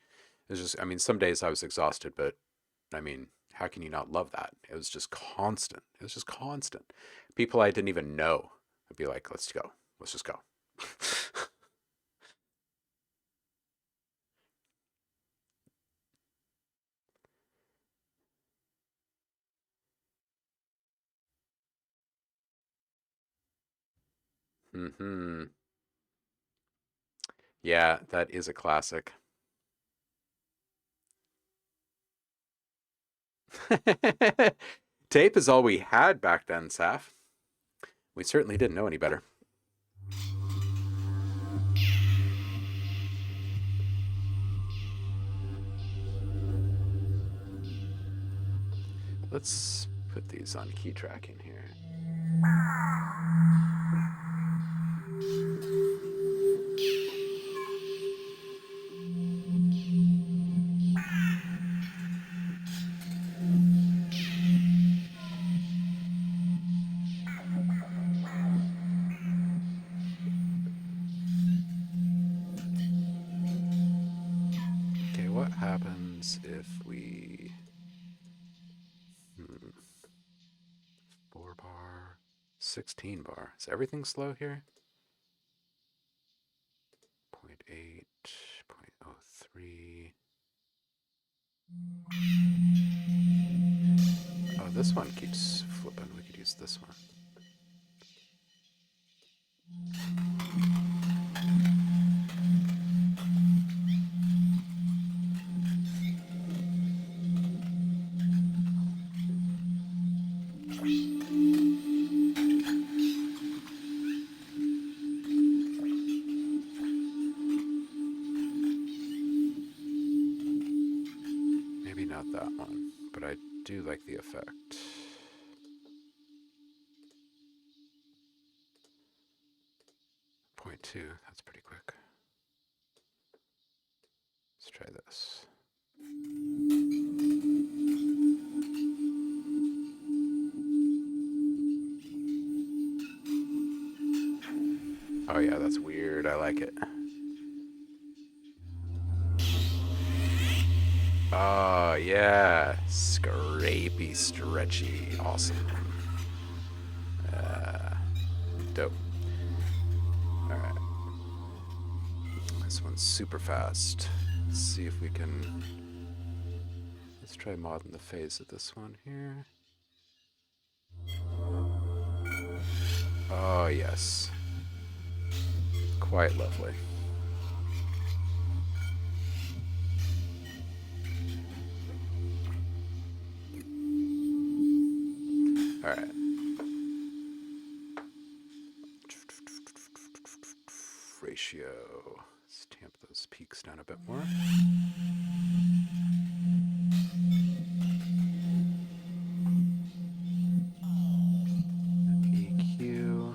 S1: It was just, I mean, some days I was exhausted, but I mean, how can you not love that? It was just constant. It was just constant. People I didn't even know would be like, "Let's go. Let's just go." Hmm. Yeah, that is a classic. Tape is all we had back then, Saf. We certainly didn't know any better. Let's put these on key tracking here. Okay, what happens if we... Hmm. 16 bar. Is everything slow here? 0.8, 0.03. Oh, this one keeps flipping. We could use this one. Maybe not that one, but I do like the effect. 0.2, that's pretty quick. Let's try this. Oh yeah, that's weird. I like it. Oh yeah, scrapey, stretchy, awesome. Dope. All right, this one's super fast. Let's see if we can. Let's try modding the phase of this one here. Oh yes, quite lovely. All right. Ratio. Let's tamp those peaks down a bit more. EQ.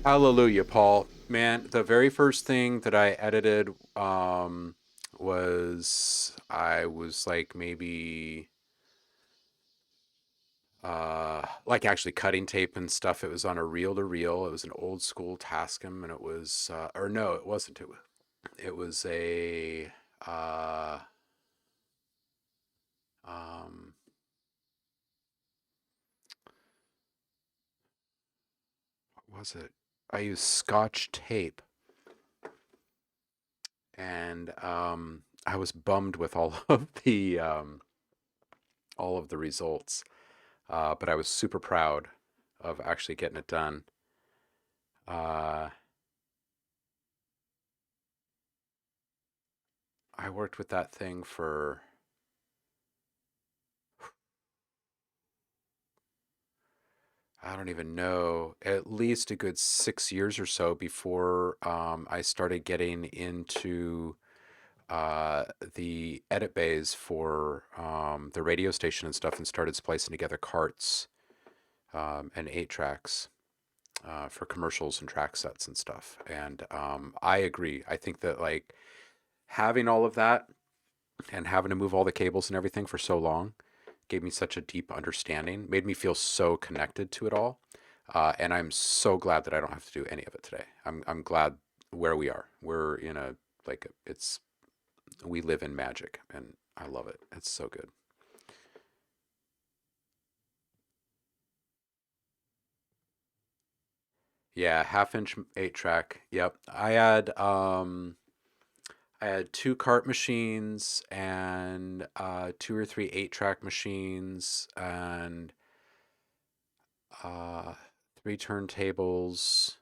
S1: Hallelujah, Paul. Man, the very first thing that I edited was I was like maybe like actually cutting tape and stuff. It was on a reel to reel. It was an old school Tascam, and it was or no, it wasn't. It was a um, what was it? I used Scotch tape, and I was bummed with all of the results. But I was super proud of actually getting it done. Uh, I worked with that thing for, I don't even know, at least a good 6 years or so before I started getting into the edit bays for the radio station and stuff and started splicing together carts and 8 tracks for commercials and track sets and stuff. And I agree. I think that like having all of that and having to move all the cables and everything for so long gave me such a deep understanding, made me feel so connected to it all. And I'm so glad that I don't have to do any of it today. I'm glad where we are. We're in a, like, it's we live in magic, and I love it. It's so good. Yeah, half-inch 8-track. Yep. I had two cart machines and two or three 8-track machines and uh, three turntables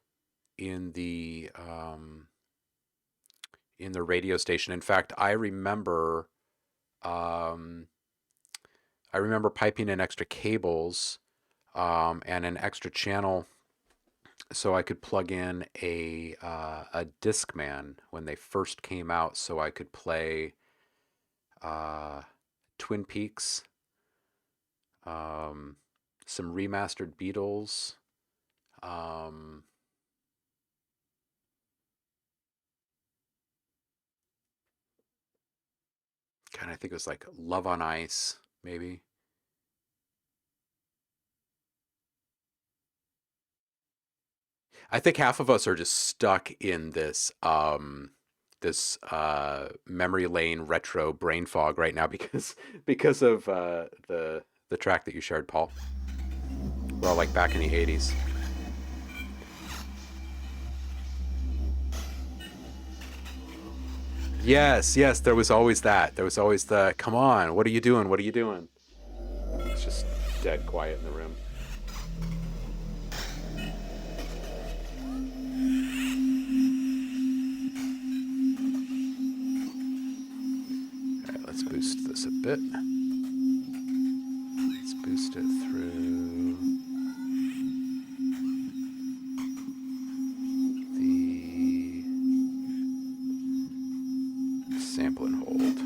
S1: in the radio station. In fact, um, I remember piping in extra cables and an extra channel so I could plug in a Discman when they first came out, so I could play uh, Twin Peaks, um, some remastered Beatles. Um, God, I think it was like Love on Ice, maybe. I think half of us are just stuck in this memory lane retro brain fog right now because of the track that you shared, Paul. Well, like back in the 80s. Yes, yes, there was always that. There was always the, come on, what are you doing? What are you doing? It's just dead quiet in the room. All right, let's boost this a bit. Let's boost it through the sample and hold.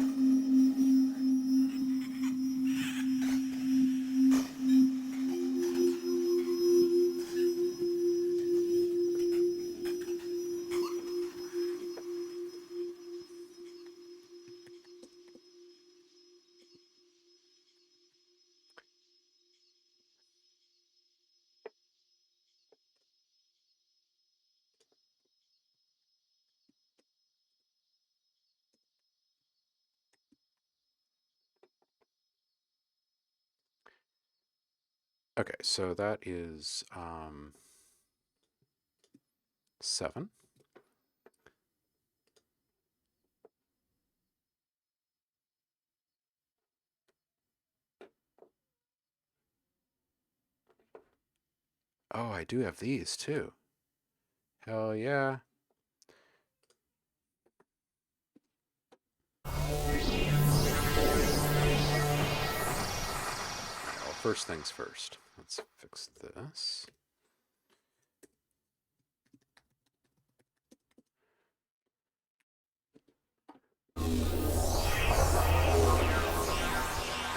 S1: Okay, so that is 7. Oh, I do have these too. Hell yeah. Well, first things first. Let's fix this.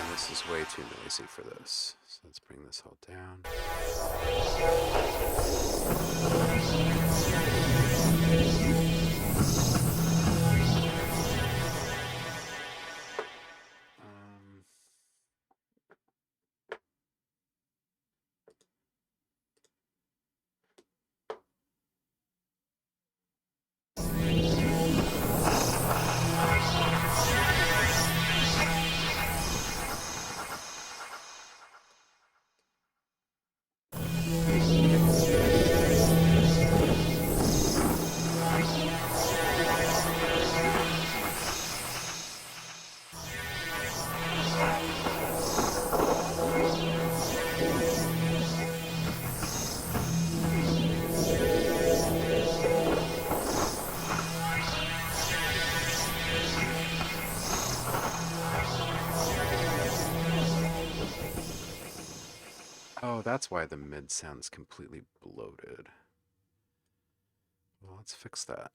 S1: And this is way too noisy for this. So let's bring this all down. Um, oh, that's why the mid sounds completely bloated. Well, let's fix that.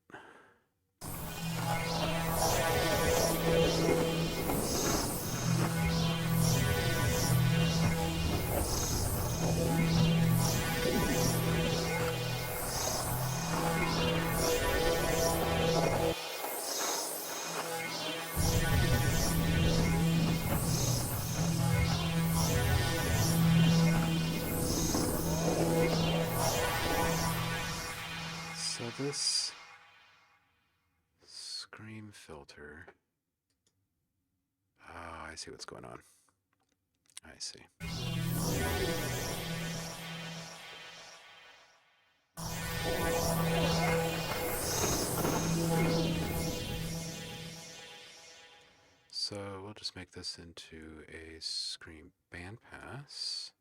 S1: So this scream filter Oh, I see what's going on. I see. So we'll just make this into a screen bandpass.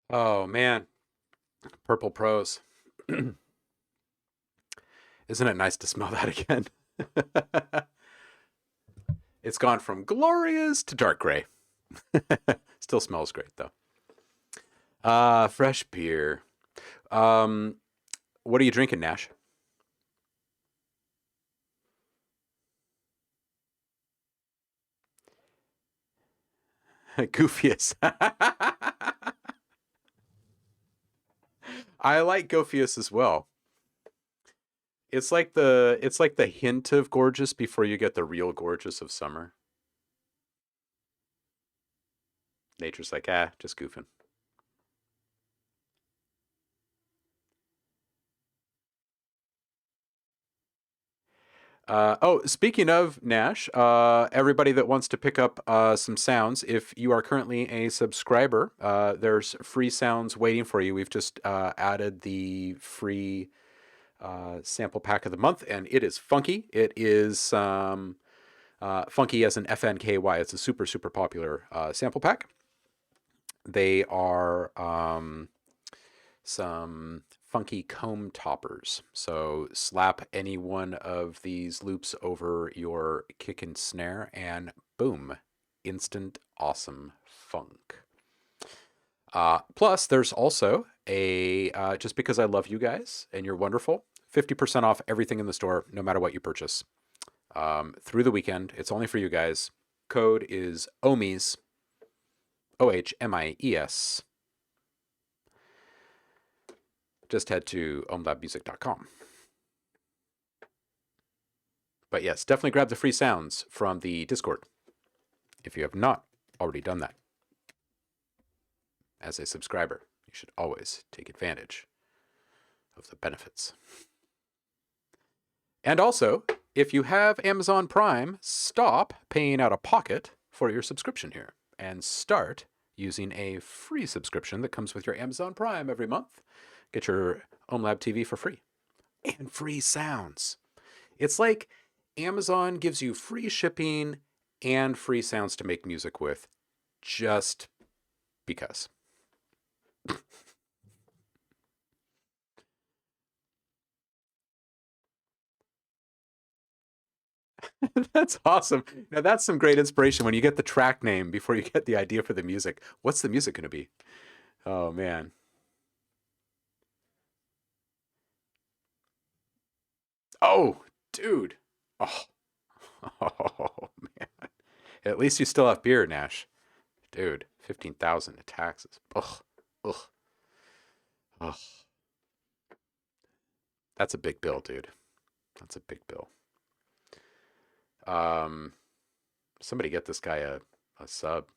S1: Oh man, Purple Pros. Isn't it nice to smell that again? It's gone from glorious to dark gray. Still smells great though. Fresh beer. Um, what are you drinking, Nash? Goofius. I like Goofius as well. It's like the hint of gorgeous before you get the real gorgeous of summer. Nature's like, just goofing. Oh, speaking of Nash, everybody that wants to pick up some sounds, if you are currently a subscriber, there's free sounds waiting for you. We've just added the free sample pack of the month, and it is funky. It is funky as an FNKY. It's a super, super popular sample pack. They are some funky comb toppers. So slap any one of these loops over your kick and snare, and boom, instant awesome funk. Plus, there's also a just because I love you guys and you're wonderful, 50% off everything in the store, no matter what you purchase. Through the weekend, it's only for you guys. Code is OHMIES, OHMIES. Just head to ohmlabmusic.com. But yes, definitely grab the free sounds from the Discord if you have not already done that. As a subscriber, you should always take advantage of the benefits. And also, if you have Amazon Prime, stop paying out of pocket for your subscription here and start using a free subscription that comes with your Amazon Prime every month. Get your OhmLab TV for free and free sounds. It's like Amazon gives you free shipping and free sounds to make music with just because. That's awesome. Now that's some great inspiration when you get the track name before you get the idea for the music. What's the music going to be? Oh man. Oh, dude. Oh. Oh man. At least you still have beer, Nash. Dude, 15,000 in taxes. Ugh. Ugh. Ugh. That's a big bill, dude. That's a big bill. Um Somebody get this guy a sub.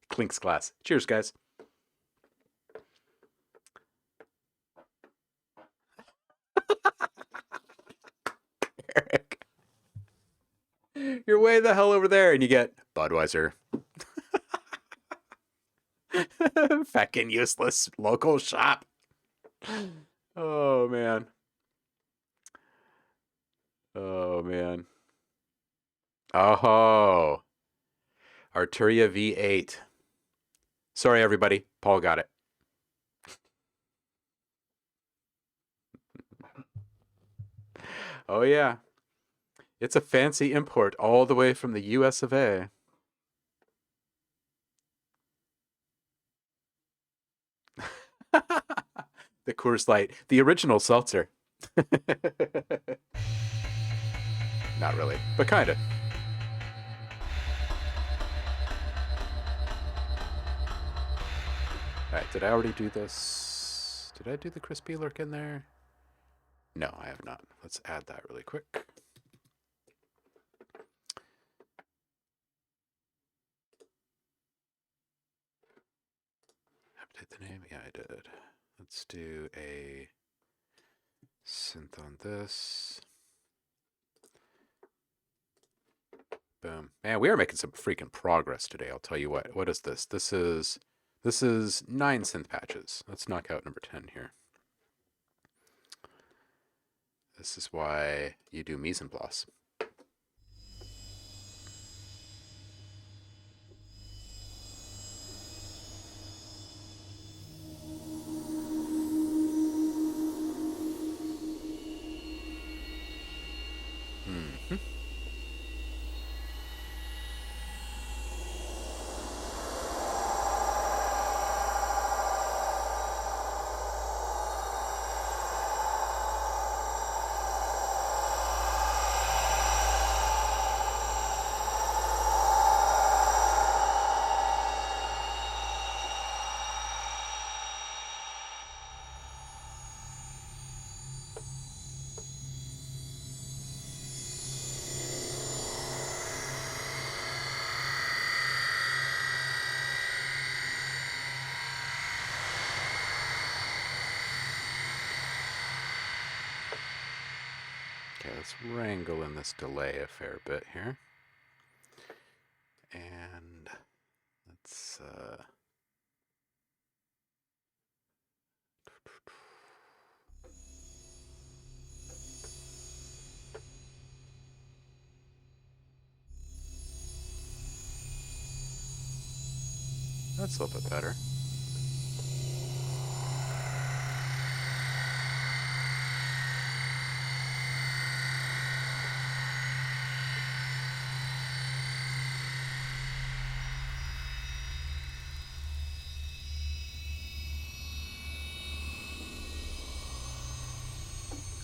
S1: Clinks glass. Cheers, guys. Eric. You're way the hell over there, and you get Budweiser. Fucking useless local shop. Oh man. Oh man. Oh. Arturia V8. Sorry, everybody. Paul got it. Oh yeah. It's a fancy import all the way from the US of A. The Coors Light, the original seltzer. Not really, but kind of. All right, did I already do this? Did I do the crispy lurk in there? No, I have not. Let's add that really quick. Update the name? Yeah, I did. Let's do a synth on this. Boom. Man, we are making some freaking progress today. I'll tell you what. What is this? This is 9 synth patches. Let's knock out number 10 here. This is why you do mise en place. Okay, let's wrangle in this delay a fair bit here. And let's that's a little bit better.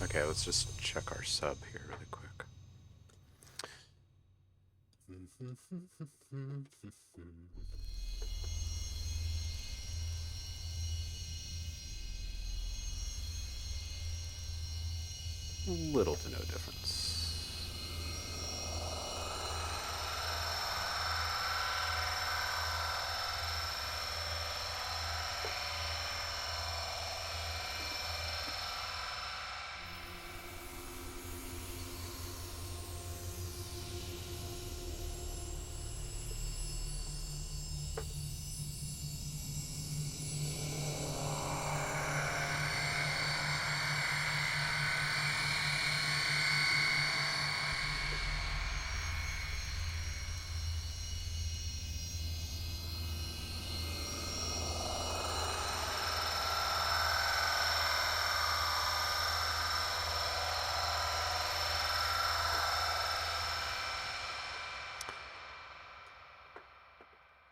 S1: Okay, let's just check our sub here really quick. Little to no difference.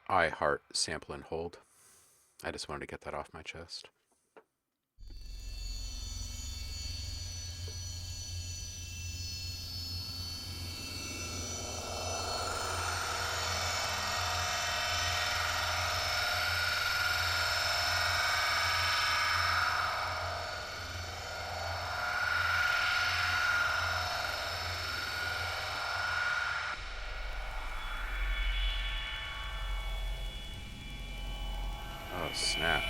S1: I heart sample and hold. I just wanted to get that off my chest. Oh, snap.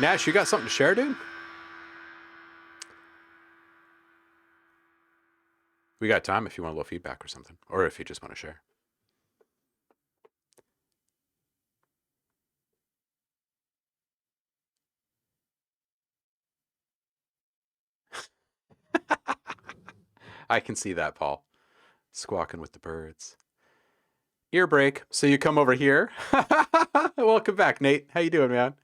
S1: Nash, you got something to share, dude? We got time if you want a little feedback or something, or if you just want to share. I can see that, Paul. Squawking with the birds. Ear break. So you come over here. Welcome back, Nate. How you doing, man?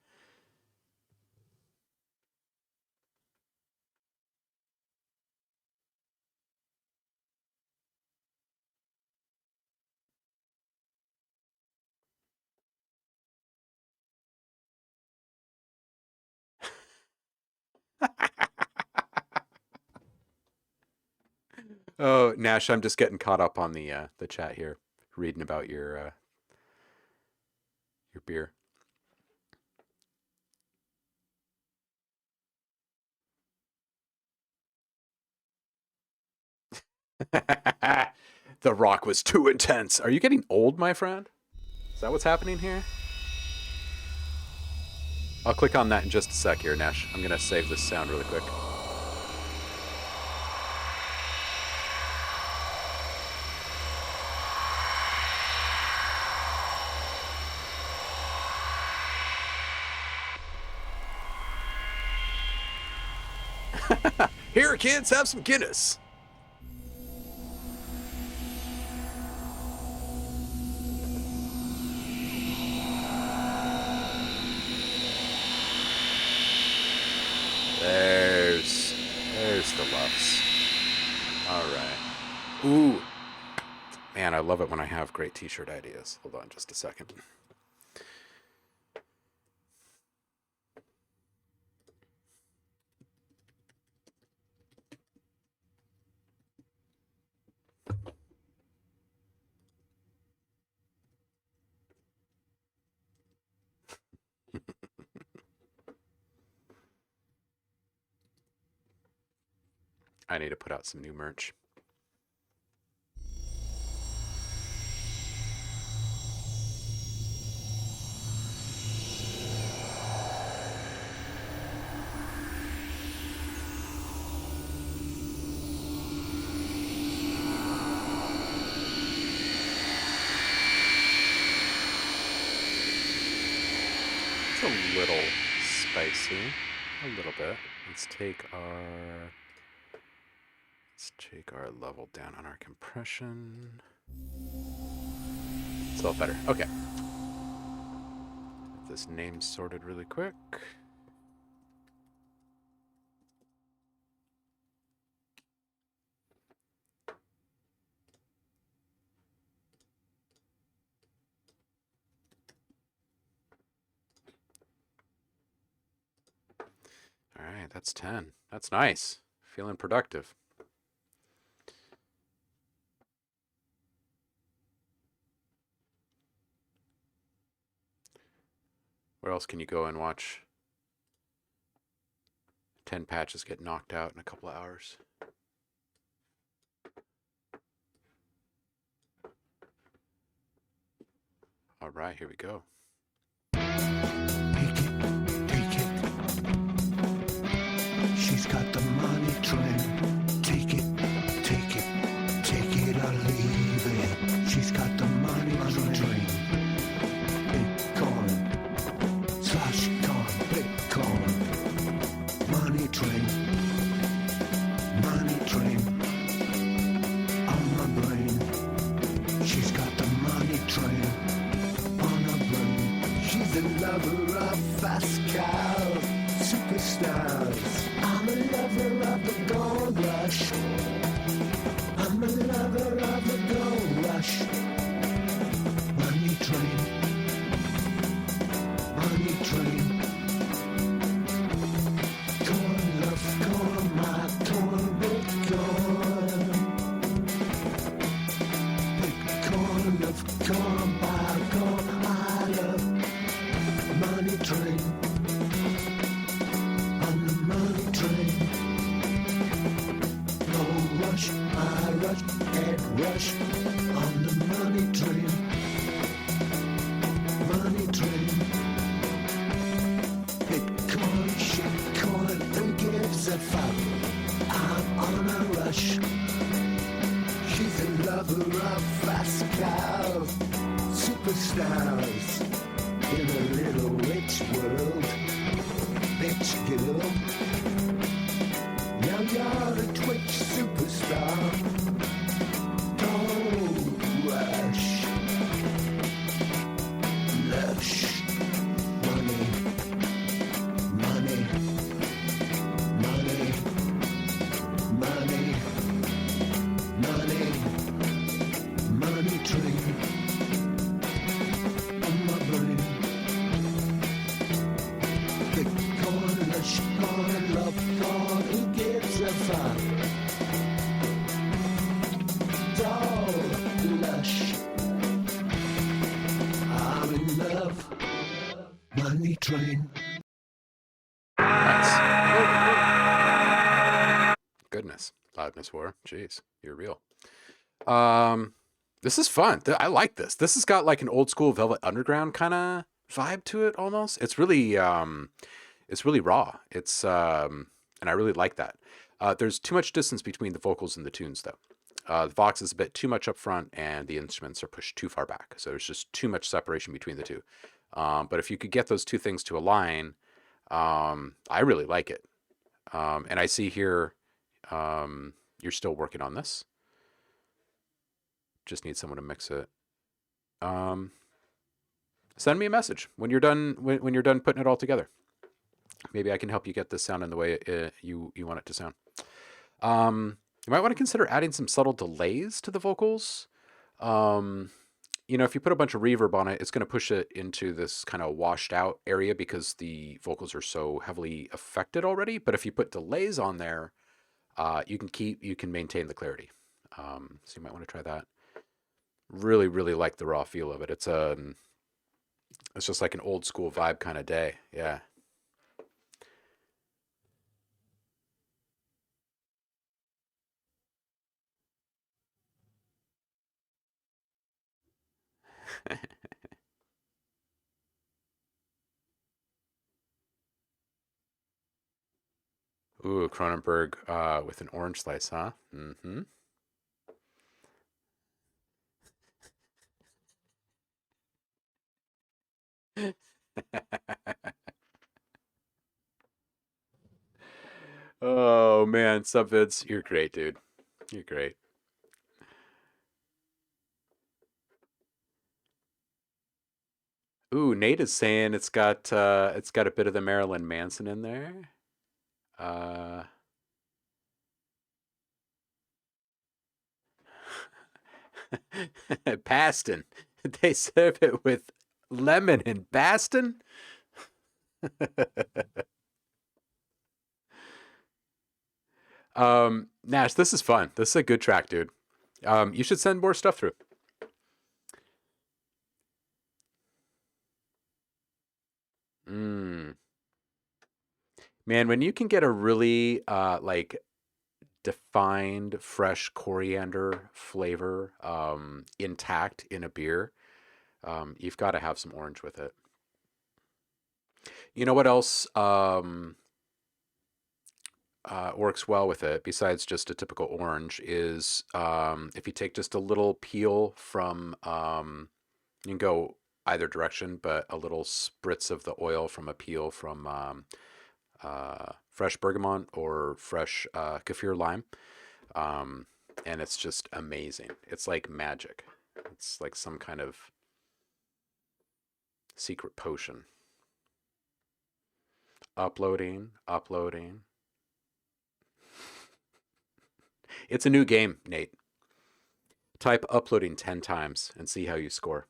S1: Oh, Nash, I'm just getting caught up on the chat here, reading about your beer. The rock was too intense. Are you getting old, my friend? Is that what's happening here? I'll click on that in just a sec here, Nash. I'm gonna save this sound really quick. Here, kids, have some Guinness. There's the loves. All right. Ooh, man, I love it when I have great T-shirt ideas. Hold on, just a second. I need to put out some new merch. It's a little spicy. A little bit. Let's take our level down on our compression. It's a little better. Okay. Get this name sorted really quick. All right, that's 10. That's nice. Feeling productive. Where else can you go and watch 10 patches get knocked out in a couple of hours? All right, here we go.
S2: Take it. She's got the money train. Take it or leave it. She's got the money train. Bitcoin, slash con, Bitcoin. Money train on my brain. She's got the money train on her brain. She's a lover of fast cars, superstars. I'm a lover of the gold rush. I'm a lover of the gold rush. Money train. Corn love, corn my corn, Bitcoin. Bitcoin love, corn by corn, I love. Money train. On the money train. No rush, I rush, and rush. On the money train. Money train. Bitcoin, shitcoin, who gives a fuck? I'm on a rush. She's a lover of fast cars, superstars. In a little rich world, bitch girl. Now you're a Twitch superstar. Don't rush. Lush. Money train on my brain. Bitcoin, lush, corn, love, corn, who gives a fuck? Dog, lush, I'm in love. Money train.
S1: Nice. Goodness. Loudness war. Jeez, you're real. This is fun. I like this. This has got like an old school Velvet Underground kind of vibe to it almost. It's really raw. And I really like that. There's too much distance between the vocals and the tunes though. The Vox is a bit too much up front and the instruments are pushed too far back. So there's just too much separation between the two. But if you could get those two things to align, I really like it. And I see here, you're still working on this. Just need someone to mix it. Send me a message when you're done. When you're done putting it all together, maybe I can help you get this sound in the way you want it to sound. You might want to consider adding some subtle delays to the vocals. If you put a bunch of reverb on it, it's going to push it into this kind of washed out area because the vocals are so heavily affected already. But if you put delays on there, you can maintain the clarity. So you might want to try that. Really, really like the raw feel of it. It's just like an old school vibe kind of day. Yeah. Ooh, Cronenberg with an orange slice, huh? Mm-hmm. Oh man, Subvids, you're great, dude. You're great. Ooh, Nate is saying it's got a bit of the Marilyn Manson in there. Uh, Baston. They serve it with lemon and Baston. Nash, this is fun. This is a good track, dude. You should send more stuff through. Mm. Man, when you can get a really like defined fresh coriander flavor intact in a beer, you've got to have some orange with it. You know what else works well with it besides just a typical orange is if you take just a little peel from you can go either direction, but a little spritz of the oil from a peel from fresh bergamot or fresh kaffir lime. Um, and it's just amazing. It's like magic. It's like some kind of secret potion. Uploading, uploading. It's a new game, Nate. Type uploading 10 times and see how you score.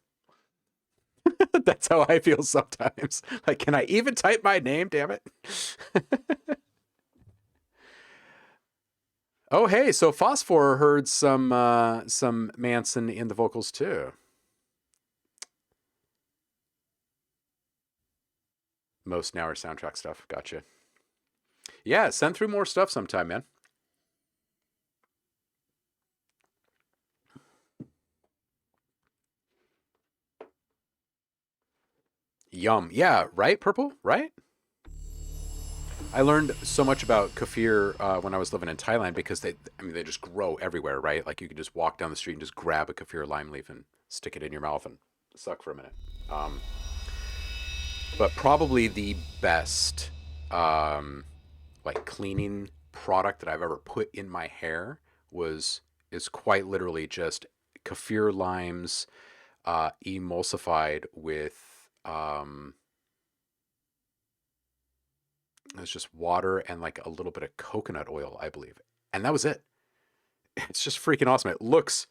S1: That's how I feel sometimes. Like, can I even type my name? Damn it. Oh, hey, so Phosphor heard some Manson in the vocals too. Most now are soundtrack stuff. Gotcha. Yeah, send through more stuff sometime, man. Yum. Yeah, right, Purple? Right? I learned so much about kefir when I was living in Thailand because I mean, they just grow everywhere, right? Like you can just walk down the street and just grab a kefir lime leaf and stick it in your mouth and suck for a minute. Um, but probably the best um, like cleaning product that I've ever put in my hair was is quite literally just kaffir limes emulsified with it's just water and like a little bit of coconut oil, I believe, and that was it. It's just freaking awesome. It looks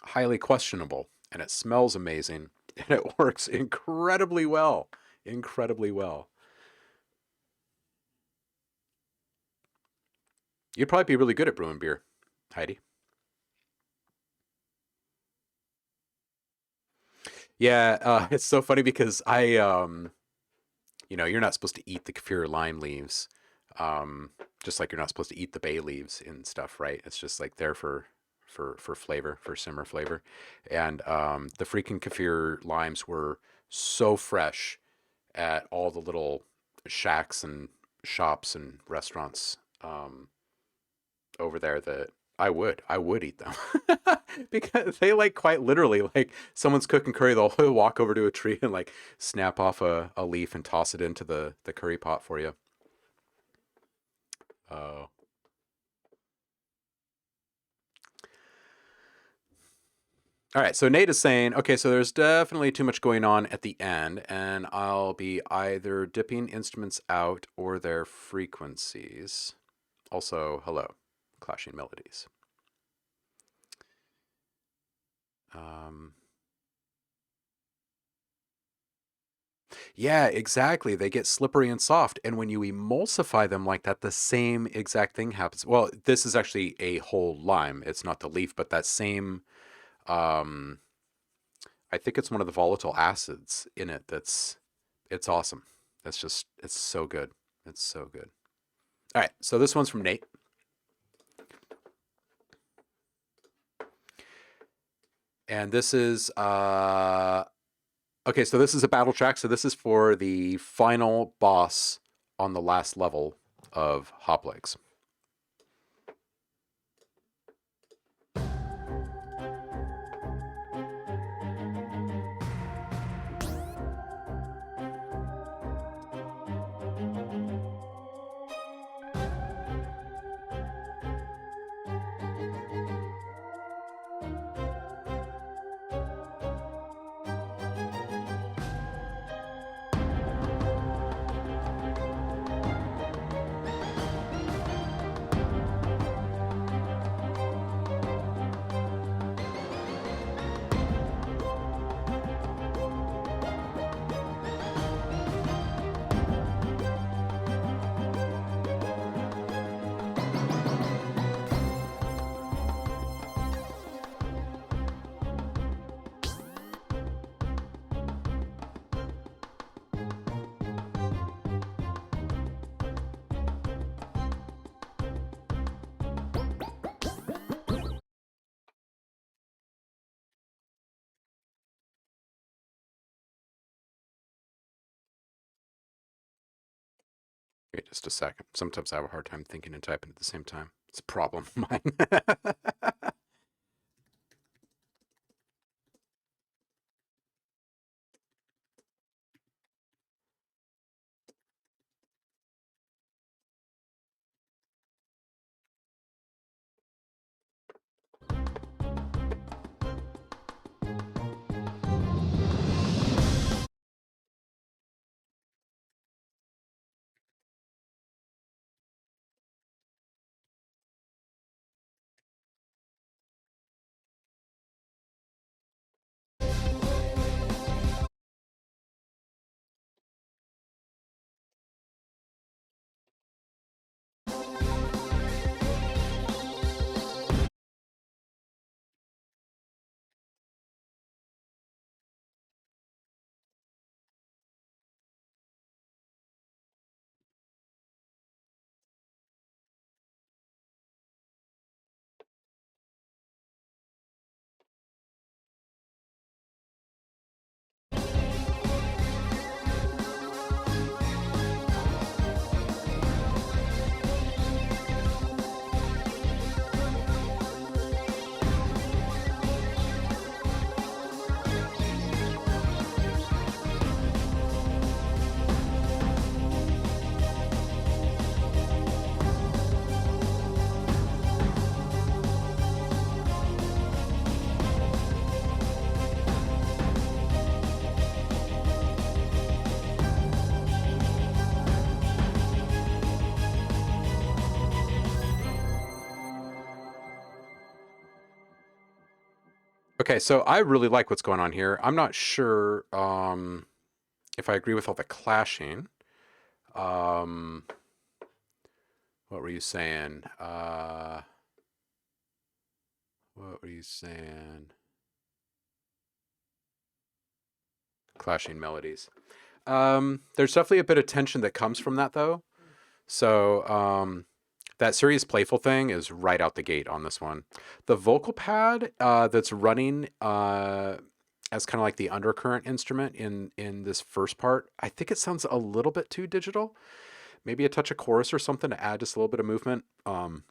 S1: highly questionable and it smells amazing and it works incredibly well, incredibly well. You'd probably be really good at brewing beer, Heidi. Yeah, it's so funny because you know, you're not supposed to eat the kaffir lime leaves, just like you're not supposed to eat the bay leaves and stuff, right? It's just like there for flavor, for simmer flavor, and the freaking kaffir limes were so fresh at all the little shacks and shops and restaurants over there that I would eat them because they like quite literally like someone's cooking curry, they'll walk over to a tree and like snap off a leaf and toss it into the curry pot for you. Oh, all right. So Nate is saying, okay, so there's definitely too much going on at the end, and I'll be either dipping instruments out or their frequencies. Also, hello, clashing melodies. Um, Yeah, exactly. They get slippery and soft. And when you emulsify them like that, the same exact thing happens. Well, this is actually a whole lime. It's not the leaf, but that same, um, I think it's one of the volatile acids in it it's awesome. It's so good. It's so good. All right. So this one's from Nate. And this is okay, so this is a battle track. So this is for the final boss on the last level of Hop Legs. Wait just a second. Sometimes I have a hard time thinking and typing at the same time. It's a problem of mine. Okay, so I really like what's going on here. I'm not sure if I agree with all the clashing. Um, what were you saying? What were you saying? Clashing melodies. There's definitely a bit of tension that comes from that, though. So that serious playful thing is right out the gate on this one. The vocal pad that's running as kind of like the undercurrent instrument in this first part, I think it sounds a little bit too digital. Maybe a touch of chorus or something to add just a little bit of movement and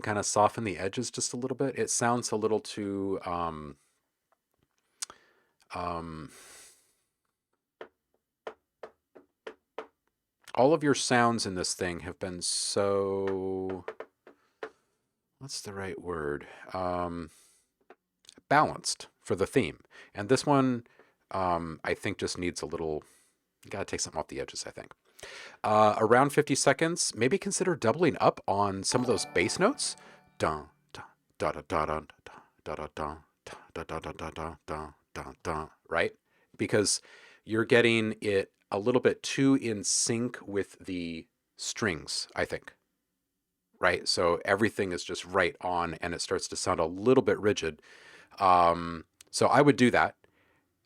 S1: kind of soften the edges just a little bit. It sounds a little too um, all of your sounds in this thing have been so, what's the right word? Balanced for the theme. And this one, I think just needs a little, you gotta take something off the edges, I think. Around 50 seconds, maybe consider doubling up on some of those bass notes. Dun, dun, da da da da da da da da da da da da da da da, right? Because you're getting it a little bit too in sync with the strings, I think. Right? So everything is just right on and it starts to sound a little bit rigid. So I would do that.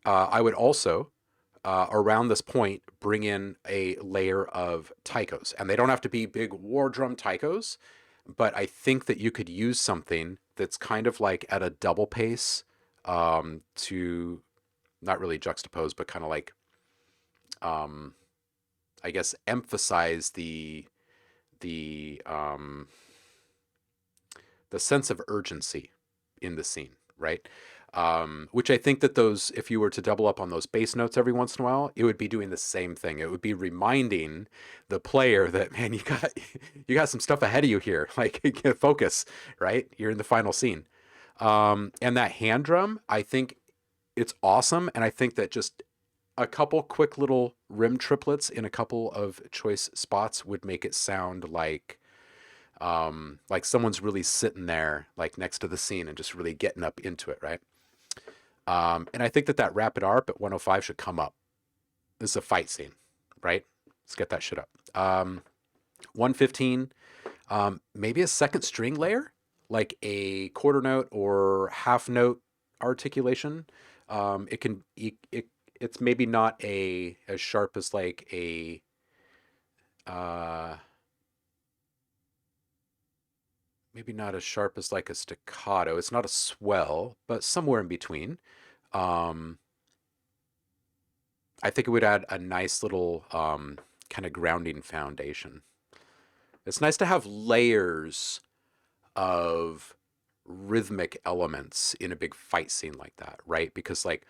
S1: I would also, around this point, bring in a layer of taikos. And they don't have to be big war drum taikos, but I think that you could use something that's kind of like at a double pace to not really juxtapose, but kind of like, um, I guess, emphasize the the sense of urgency in the scene, right? Which I think that those, if you were to double up on those bass notes every once in a while, it would be doing the same thing. It would be reminding the player that, man, you got some stuff ahead of you here. Like, focus, right? You're in the final scene. And that hand drum, I think it's awesome, and I think that just a couple quick little rim triplets in a couple of choice spots would make it sound like someone's really sitting there, like next to the scene and just really getting up into it, right? And I think that that rapid ARP at 105 should come up. This is a fight scene, right? Let's get that shit up. 115, maybe a second string layer, like a quarter note or half note articulation. It can it's maybe not a as sharp as like a uh, maybe not as sharp as like a staccato. It's not a swell, but somewhere in between. Um, I think it would add a nice little kind of grounding foundation. It's nice to have layers of rhythmic elements in a big fight scene like that, right? Because like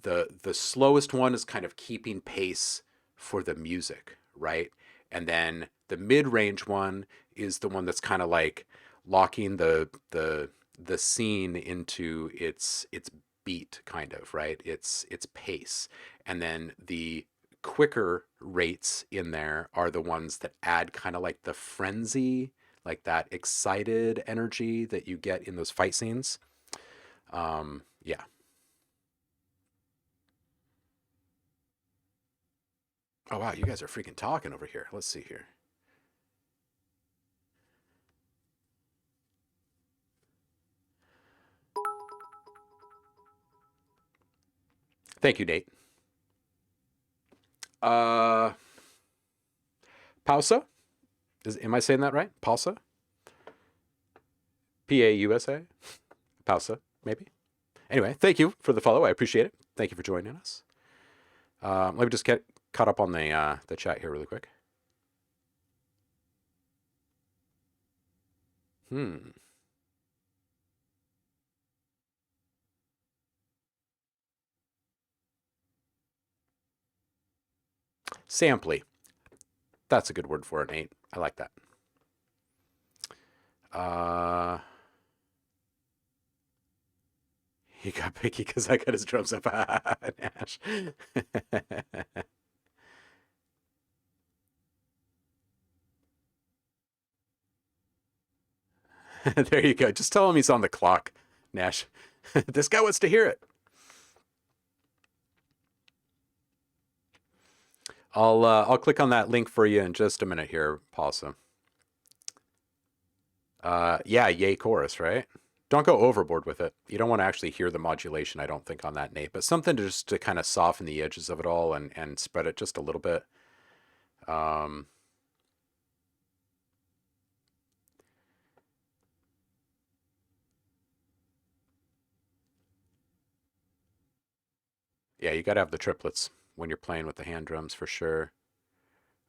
S1: the slowest one is kind of keeping pace for the music, right? And then the mid-range one is the one that's kind of like locking the scene into its beat, kind of, right? Its pace. And then the quicker rates in there are the ones that add kind of like the frenzy, like that excited energy that you get in those fight scenes. Yeah. Oh wow, you guys are freaking talking over here. Let's see here. Thank you, Nate. Uh, Pausa? Am I saying that right? Pausa? Pausa? Pausa, maybe. Anyway, thank you for the follow. I appreciate it. Thank you for joining us. Let me just get caught up on the chat here really quick. Hmm. Samply. That's a good word for it, Nate. I like that. Uh, he got picky because I got his drums up. Nash. There you go. Just tell him he's on the clock, Nash. This guy wants to hear it. I'll click on that link for you in just a minute here, Paulson. Yeah, yay chorus, right? Don't go overboard with it. You don't want to actually hear the modulation, I don't think, on that, Nate. But something to just to kind of soften the edges of it all and spread it just a little bit. Um, yeah, you got to have the triplets when you're playing with the hand drums for sure.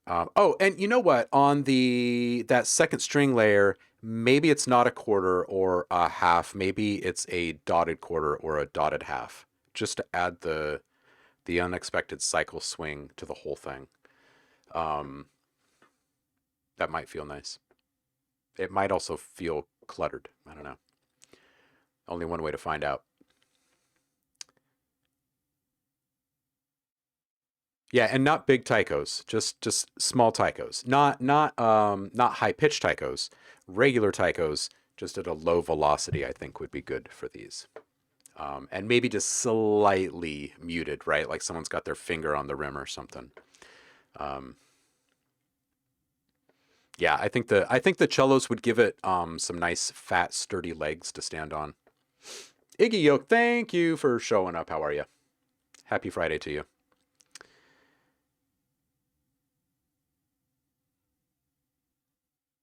S1: Oh, and you know what? On the that second string layer, maybe it's not a quarter or a half. Maybe it's a dotted quarter or a dotted half, just to add the unexpected cycle swing to the whole thing. Um, that might feel nice. It might also feel cluttered. I don't know. Only one way to find out. Yeah, and not big taikos, just small taikos. Not high pitched taikos. Regular taikos, just at a low velocity, I think would be good for these. And maybe just slightly muted, right? Like someone's got their finger on the rim or something. Um, yeah, I think the cellos would give it some nice fat sturdy legs to stand on. Iggy Yoke, thank you for showing up. How are you? Happy Friday to you.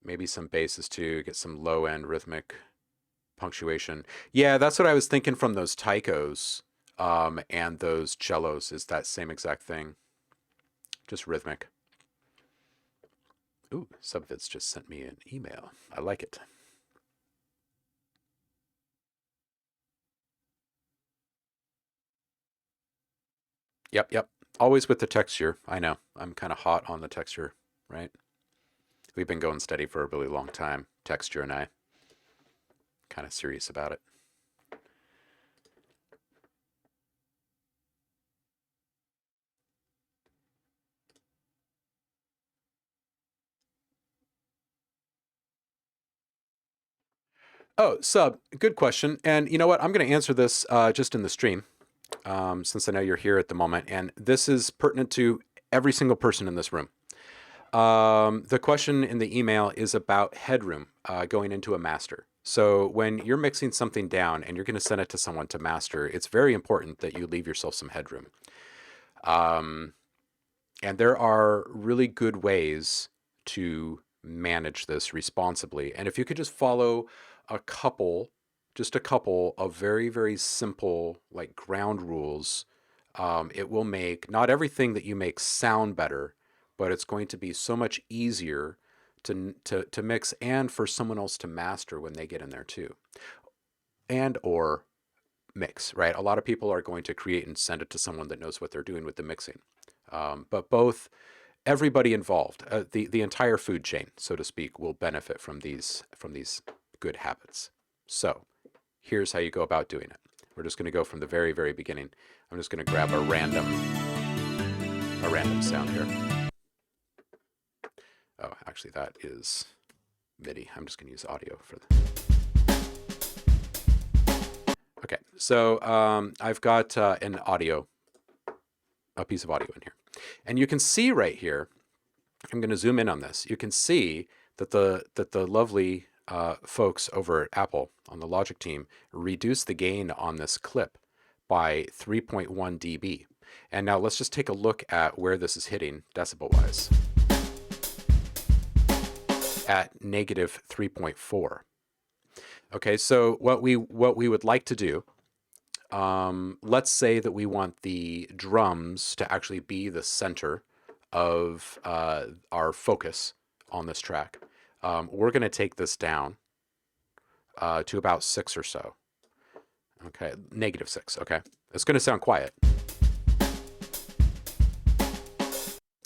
S1: Maybe some basses too. Get some low end rhythmic punctuation. Yeah, that's what I was thinking from those taikos and those cellos is that same exact thing, just rhythmic. Ooh, Subvids just sent me an email. I like it. Yep, yep. Always with the texture. I know. I'm kind of hot on the texture, right? We've been going steady for a really long time, texture and I. Kind of serious about it. Oh, Sub, good question. And you know what? I'm going to answer this just in the stream, since I know you're here at the moment. And this is pertinent to every single person in this room. The question in the email is about headroom going into a master. So when you're mixing something down and you're going to send it to someone to master, it's very important that you leave yourself some headroom. And there are really good ways to manage this responsibly. And if you could just follow just a couple of very, very simple, like ground rules, it will make not everything that you make sound better, but it's going to be so much easier to mix and for someone else to master when they get in there too. And or mix, right? A lot of people are going to create and send it to someone that knows what they're doing with the mixing. But both everybody involved, the entire food chain, so to speak, will benefit from these good habits. So here's how you go about doing it. We're just going to go from the very, very beginning. I'm just going to grab a random sound here. Oh, actually, that is MIDI. I'm just going to use audio for the. Okay, so I've got a piece of audio in here. And you can see right here, I'm going to zoom in on this. You can see that the lovely folks over at Apple on the Logic team reduced the gain on this clip by 3.1 dB. And now let's just take a look at where this is hitting decibel-wise. At negative 3.4. Okay, so what we would like to do, let's say that we want the drums to actually be the center of our focus on this track. We're going to take this down to about 6 or so. Okay, negative 6. Okay, it's going to sound quiet.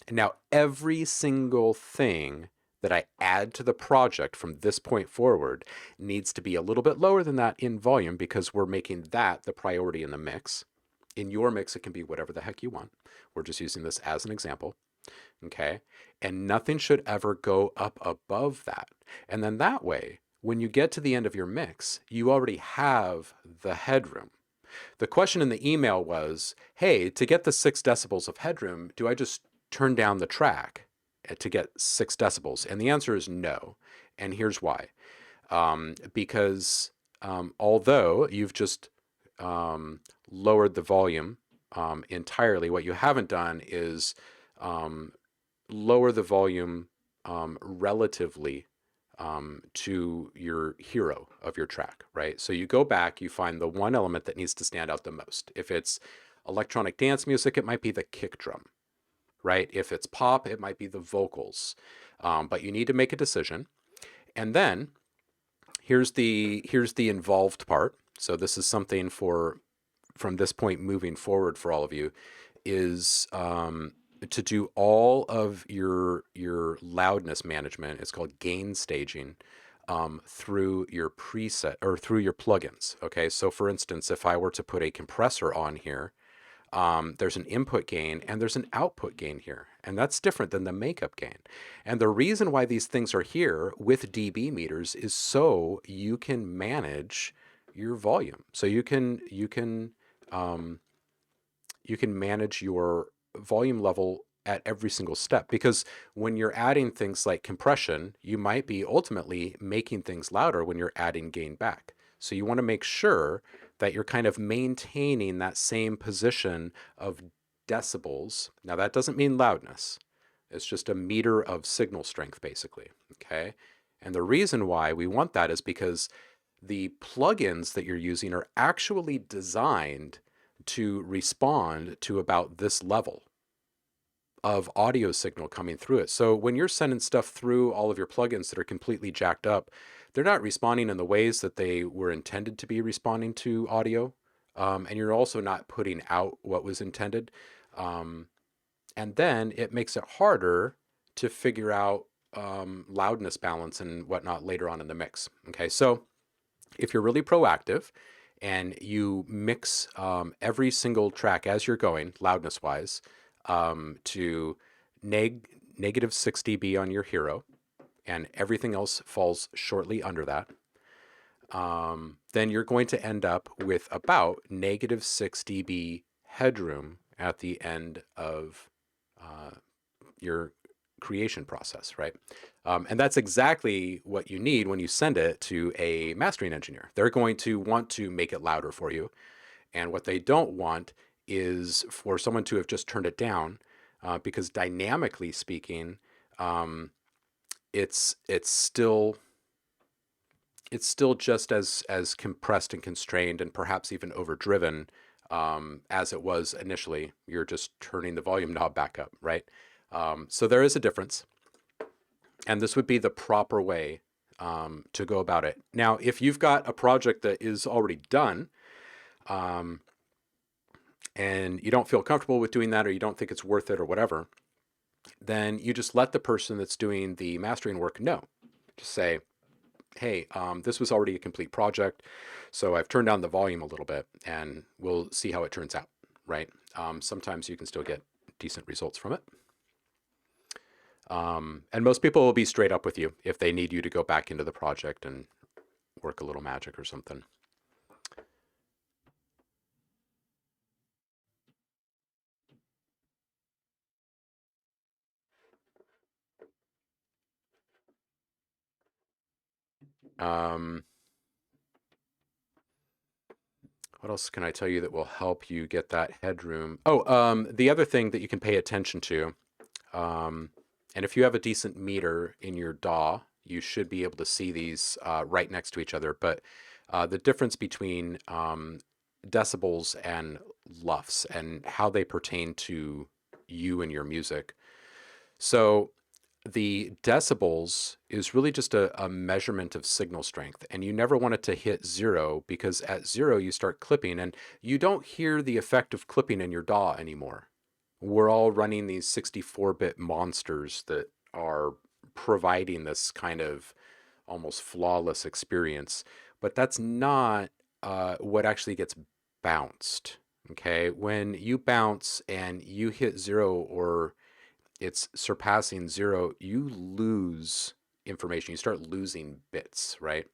S1: And now every single thing that I add to the project from this point forward needs to be a little bit lower than that in volume because we're making that the priority in the mix. In your mix, it can be whatever the heck you want. We're just using this as an example. Okay, and nothing should ever go up above that. And then that way, when you get to the end of your mix, you already have the headroom. The question in the email was, hey, to get the 6 decibels of headroom, do I just turn down the track to get 6 decibels? And the answer is no. And here's why. Because although you've just lowered the volume entirely, what you haven't done is lower the volume relatively to your hero of your track, right? So you go back, you find the one element that needs to stand out the most. If it's electronic dance music, it might be the kick drum, right? If it's pop, it might be the vocals. But you need to make a decision. And then here's the involved part. So this is something from this point moving forward for all of you is to do all of your loudness management. It's called gain staging through your preset or through your plugins. Okay, so for instance, if I were to put a compressor on here, there's an input gain and there's an output gain here, and that's different than the makeup gain. And the reason why these things are here with dB meters is so you can manage your volume. So you can manage your volume level at every single step, because when you're adding things like compression, you might be ultimately making things louder when you're adding gain back. So you want to make sure that you're kind of maintaining that same position of decibels. Now that doesn't mean loudness. It's just a meter of signal strength basically, okay? And the reason why we want that is because the plugins that you're using are actually designed to respond to about this level of audio signal coming through it. So when you're sending stuff through all of your plugins that are completely jacked up, they're not responding in the ways that they were intended to be responding to audio. And you're also not putting out what was intended. And then it makes it harder to figure out loudness balance and whatnot later on in the mix. Okay, so if you're really proactive and you mix every single track as you're going, loudness wise, to negative 6 dB on your hero, and everything else falls shortly under that, then you're going to end up with about negative 6 dB headroom at the end of your creation process, right? And that's exactly what you need when you send it to a mastering engineer. They're going to want to make it louder for you. And what they don't want is for someone to have just turned it down, because dynamically speaking, it's still just as compressed and constrained and perhaps even overdriven as it was initially. You're just turning the volume knob back up, right? So there is a difference, and this would be the proper way to go about it. Now, if you've got a project that is already done, and you don't feel comfortable with doing that, or you don't think it's worth it or whatever, then you just let the person that's doing the mastering work know. Just say, hey, this was already a complete project, so I've turned down the volume a little bit, and we'll see how it turns out, right? Sometimes you can still get decent results from it. And most people will be straight up with you if they need you to go back into the project and work a little magic or something. What else can I tell you that will help you get that headroom? Oh, the other thing that you can pay attention to, and if you have a decent meter in your DAW, you should be able to see these right next to each other. But the difference between decibels and LUFS and how they pertain to you and your music. So the decibels is really just a measurement of signal strength, and you never want it to hit 0, because at 0 you start clipping, and you don't hear the effect of clipping in your DAW anymore. We're all running these 64-bit monsters that are providing this kind of almost flawless experience, but that's not what actually gets bounced. Okay, when you bounce and you hit 0 or it's surpassing 0, you lose information. You start losing bits, right?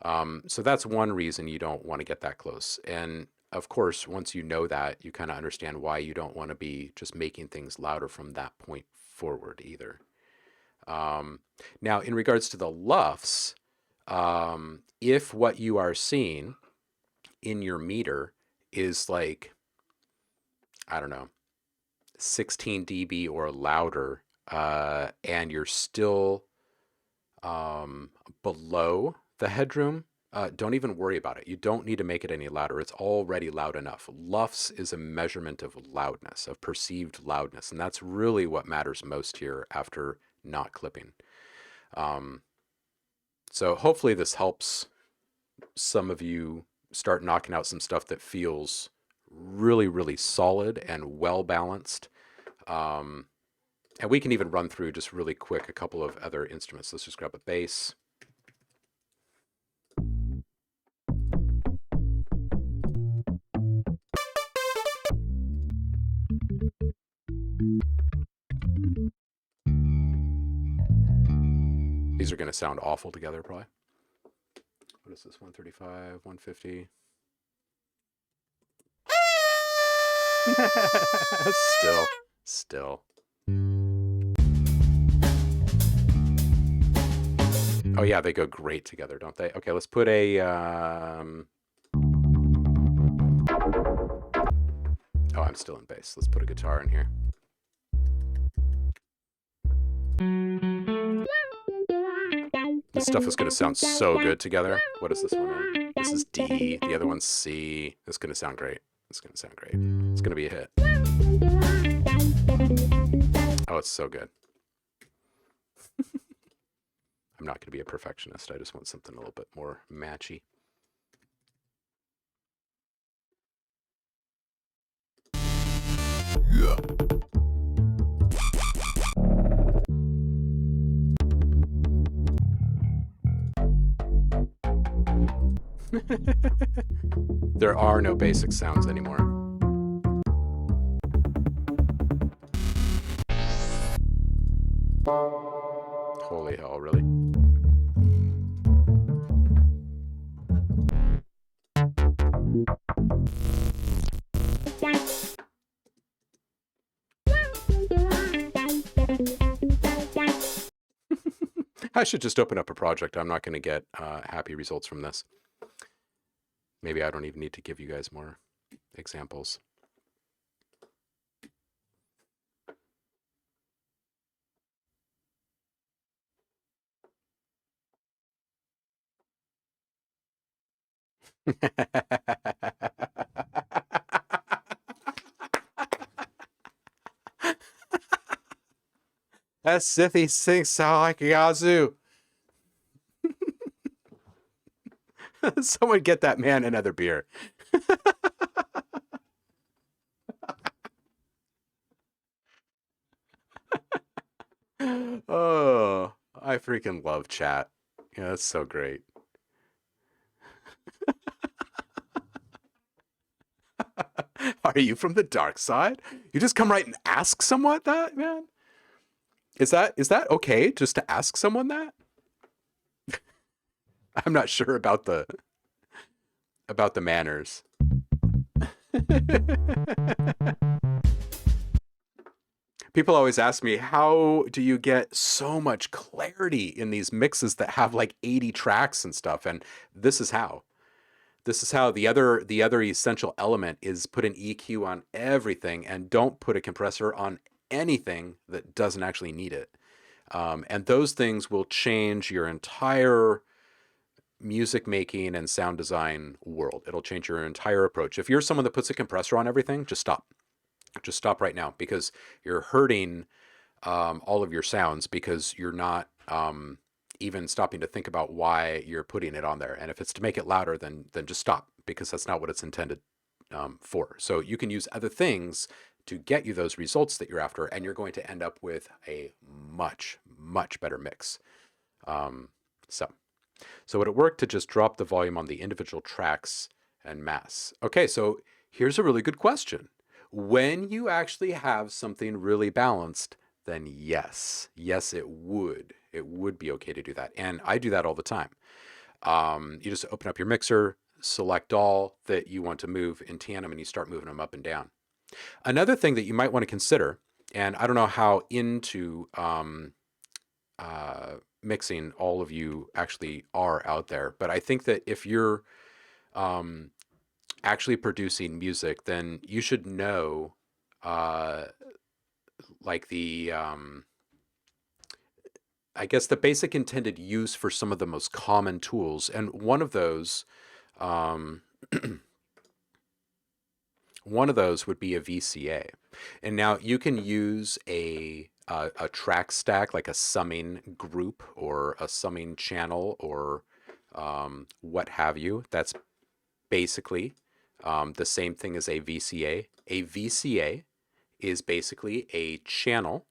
S1: So that's one reason you don't want to get that close. And of course, once you know that, you kind of understand why you don't want to be just making things louder from that point forward either. Now, in regards to the LUFS, if what you are seeing in your meter is like, I don't know, 16 dB or louder, and you're still below the headroom, don't even worry about it. You don't need to make it any louder. It's already loud enough. LUFS is a measurement of loudness, of perceived loudness, and that's really what matters most here after not clipping. So hopefully this helps some of you start knocking out some stuff that feels really, really solid and well balanced. And we can even run through just really quick a couple of other instruments. Let's just grab a bass. These are going to sound awful together, probably. What is this? 135, 150. Still. Oh yeah, they go great together, don't they? Okay, let's put a, oh, I'm still in bass. Let's put a guitar in here. This stuff is going to sound so good together. What is this one in? This is D. The other one's C. It's going to sound great. It's going to sound great. It's going to be a hit. Oh, it's so good. I'm not going to be a perfectionist. I just want something a little bit more matchy. Yeah. There are no basic sounds anymore. Holy hell, really? I should just open up a project. I'm not going to get happy results from this. Maybe I don't even need to give you guys more examples. That Scythy sings like a yazoo. Someone get that man another beer. Oh, I freaking love chat. Yeah, that's so great. Are you from the dark side? You just come right and ask someone that, man? Is that okay just to ask someone that? I'm not sure about the manners. People always ask me, how do you get so much clarity in these mixes that have like 80 tracks and stuff? And this is how. This is how. The other essential element is put an EQ on everything and don't put a compressor on anything that doesn't actually need it. And those things will change your entire music making and sound design world. It'll change your entire approach. If you're someone that puts a compressor on everything, just stop. Just stop right now, because you're hurting all of your sounds, because you're not even stopping to think about why you're putting it on there. And if it's to make it louder, then just stop, because that's not what it's intended for. So you can use other things to get you those results that you're after, and you're going to end up with a much, much better mix. So would it work to just drop the volume on the individual tracks and mass? Okay, so here's a really good question. When you actually have something really balanced, then yes, it would be okay to do that. And I do that all the time. You just open up your mixer, select all that you want to move in tandem, and you start moving them up and down. Another thing that you might want to consider, and I don't know how into mixing all of you actually are out there, but I think that if you're actually producing music, then you should know like the I guess the basic intended use for some of the most common tools. And one of those would be a VCA. And now you can use a track stack, like a summing group or a summing channel or what have you. That's basically the same thing as a VCA. A VCA is basically a channel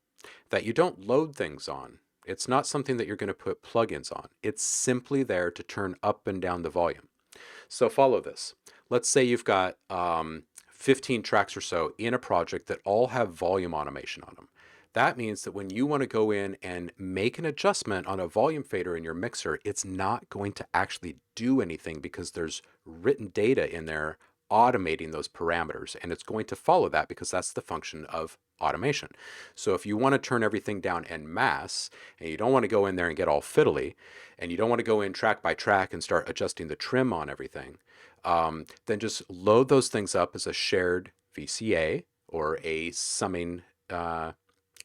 S1: that you don't load things on. It's not something that you're going to put plugins on. It's simply there to turn up and down the volume. So follow this. Let's say you've got 15 tracks or so in a project that all have volume automation on them. That means that when you want to go in and make an adjustment on a volume fader in your mixer, it's not going to actually do anything, because there's written data in there automating those parameters, and it's going to follow that because that's the function of automation. So if you want to turn everything down en masse, and you don't want to go in there and get all fiddly, and you don't want to go in track by track and start adjusting the trim on everything, then just load those things up as a shared VCA or a summing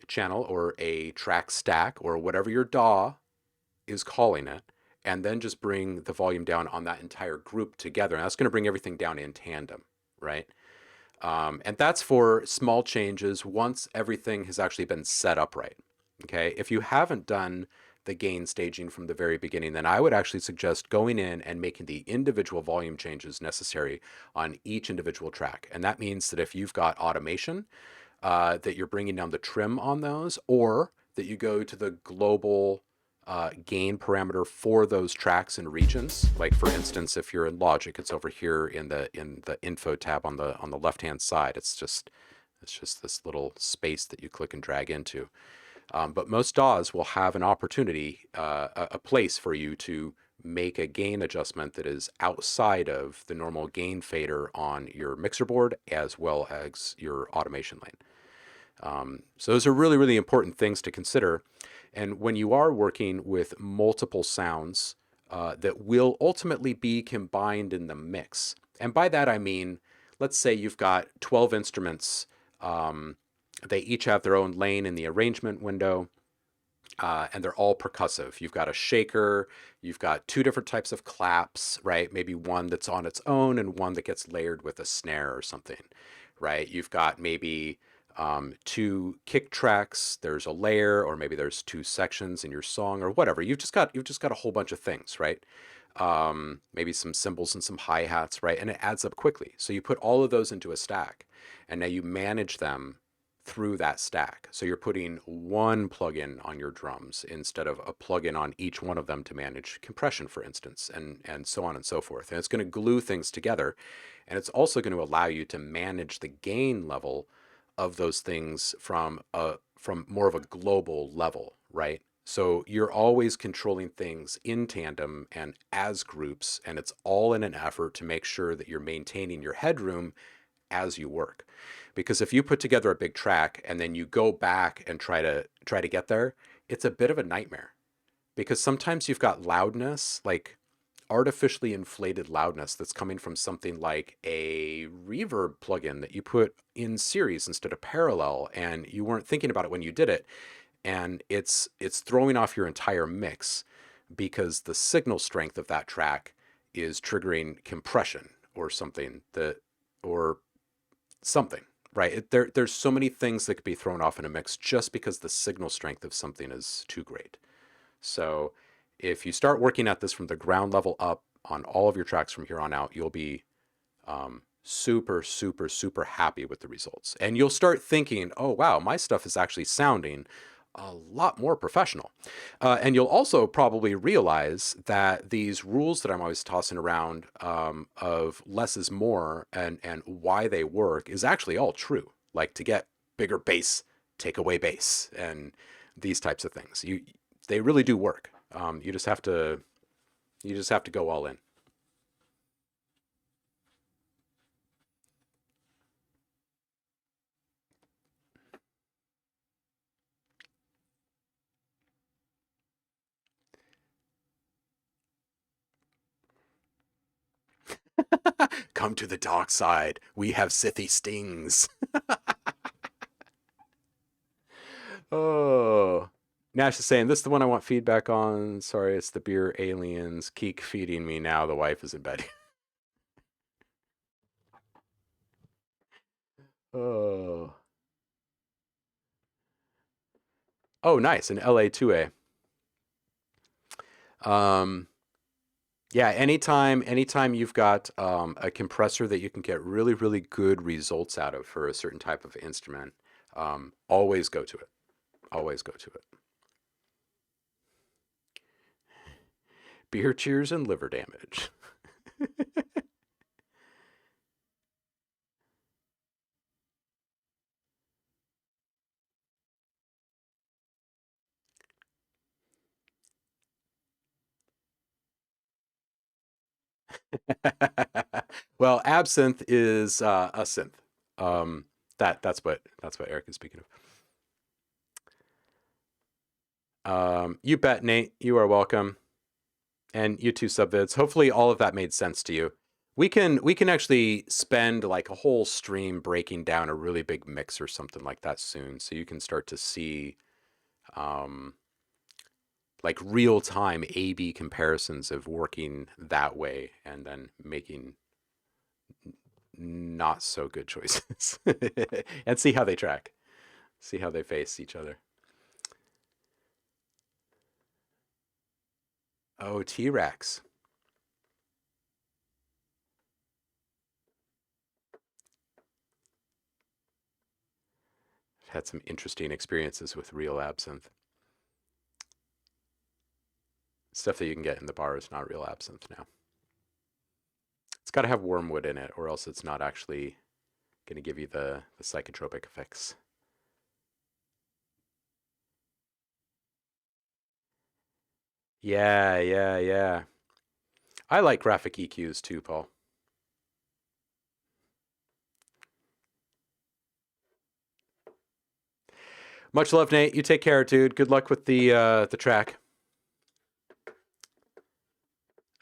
S1: channel or a track stack or whatever your DAW is calling it, and then just bring the volume down on that entire group together. And that's going to bring everything down in tandem, right? And that's for small changes once everything has actually been set up right. Okay, if you haven't done the gain staging from the very beginning, then I would actually suggest going in and making the individual volume changes necessary on each individual track. And that means that if you've got automation, that you're bringing down the trim on those, or that you go to the global gain parameter for those tracks and regions. Like for instance, if you're in Logic, it's over here in the info tab on the left hand side. It's just this little space that you click and drag into. But most DAWs will have an opportunity, a place for you to make a gain adjustment that is outside of the normal gain fader on your mixer board as well as your automation lane. So those are really, really important things to consider. And when you are working with multiple sounds that will ultimately be combined in the mix, and by that I mean, let's say you've got 12 instruments, they each have their own lane in the arrangement window, and they're all percussive. You've got a shaker, you've got two different types of claps, right? Maybe one that's on its own and one that gets layered with a snare or something, right? You've got maybe two kick tracks, there's a layer, or maybe there's two sections in your song or whatever. You've just got a whole bunch of things, right? Maybe some cymbals and some hi-hats, right? And it adds up quickly. So you put all of those into a stack, and now you manage them through that stack. So you're putting one plugin on your drums instead of a plugin on each one of them to manage compression, for instance, and so on and so forth. And it's going to glue things together. And it's also going to allow you to manage the gain level of those things from more of a global level, right? So you're always controlling things in tandem and as groups, and it's all in an effort to make sure that you're maintaining your headroom as you work. Because if you put together a big track and then you go back and try to get there, it's a bit of a nightmare. Because sometimes you've got loudness, like artificially inflated loudness that's coming from something like a reverb plugin that you put in series instead of parallel, and you weren't thinking about it when you did it, and it's throwing off your entire mix because the signal strength of that track is triggering compression or something right? There's so many things that could be thrown off in a mix just because the signal strength of something is too great. So if you start working at this from the ground level up on all of your tracks from here on out, you'll be super, super, super happy with the results. And you'll start thinking, oh, wow, my stuff is actually sounding a lot more professional. And you'll also probably realize that these rules that I'm always tossing around of less is more and why they work is actually all true. Like to get bigger bass, take away bass, and these types of things. They really do work. You just have to go all in. Come to the dark side. We have Sithy stings. Oh. Nash is saying, this is the one I want feedback on. Sorry, it's the beer aliens. Keep feeding me now. The wife is in bed. Oh. Oh, nice. An LA2A. Yeah, anytime you've got a compressor that you can get really, really good results out of for a certain type of instrument, always go to it. Always go to it. Beer cheers and liver damage. Well, absinthe is a synth. That's what Eric is speaking of. You bet, Nate. You are welcome. And you too, subvids. Hopefully all of that made sense to you. We can actually spend like a whole stream breaking down a really big mix or something like that soon, so you can start to see like real time A/B comparisons of working that way and then making not so good choices and see how they track, see how they face each other. Oh, T-Rex. Had some interesting experiences with real absinthe. Stuff that you can get in the bar is not real absinthe now. It's got to have wormwood in it, or else it's not actually going to give you the psychotropic effects. Yeah, yeah, yeah. I like graphic EQs too, Paul. Much love, Nate. You take care, dude. Good luck with the track.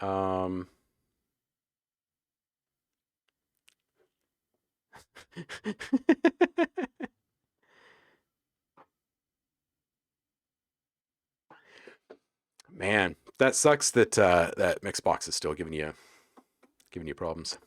S1: Um, Man, that sucks that that Mixbox is still giving you problems.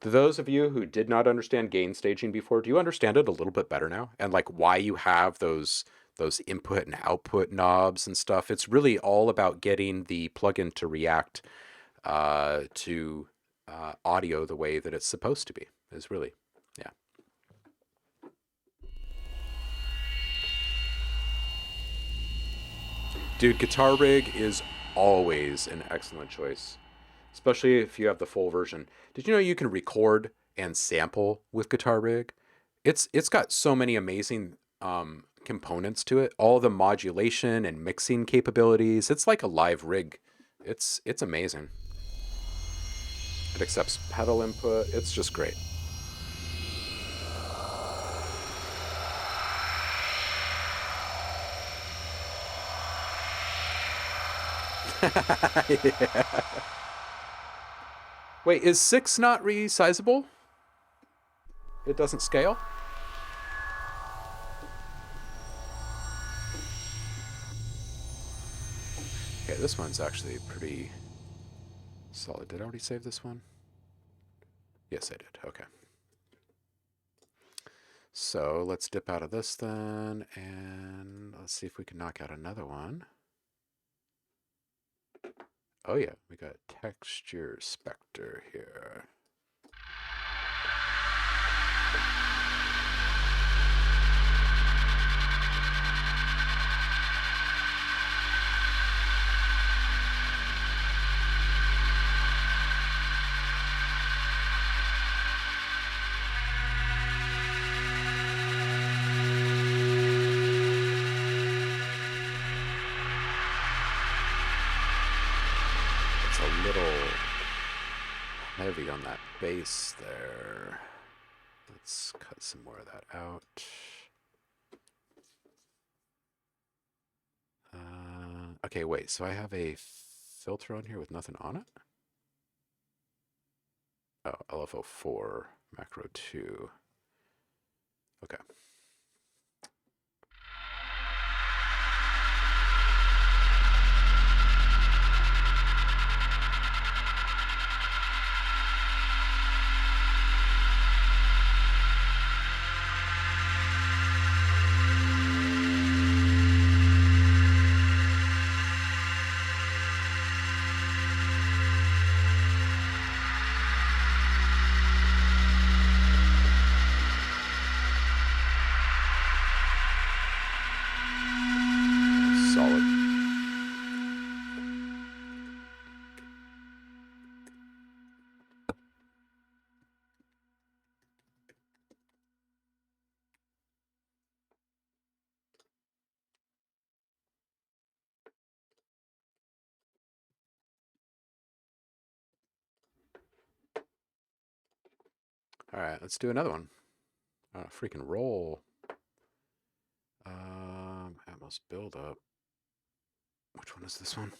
S1: To those of you who did not understand gain staging before, do you understand it a little bit better now? And like why you have those input and output knobs and stuff? It's really all about getting the plugin to react to audio the way that it's supposed to be. Is really, yeah. Dude, guitar rig is always an excellent choice, especially if you have the full version. Did you know you can record and sample with guitar rig? It's got so many amazing components to it. All the modulation and mixing capabilities. It's like a live rig. It's amazing. It accepts pedal input. It's just great. Yeah. Wait, is 6 not resizable? It doesn't scale? Okay, this one's actually pretty solid. Did I already save this one? Yes, I did. Okay. So let's dip out of this then, and let's see if we can knock out another one. Oh yeah, we got texture specter here. It's a little heavy on that bass there. Let's cut some more of that out. Okay, wait, so I have a filter on here with nothing on it? Oh, LFO4, macro 2. Okay. Solid. All right, let's do another one. Freaking roll. Atmos build up. Which one is this one?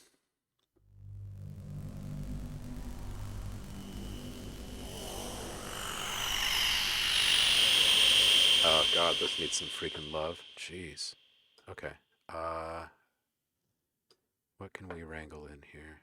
S1: God, this needs some freaking love. Jeez. Okay. Uh, what can we wrangle in here?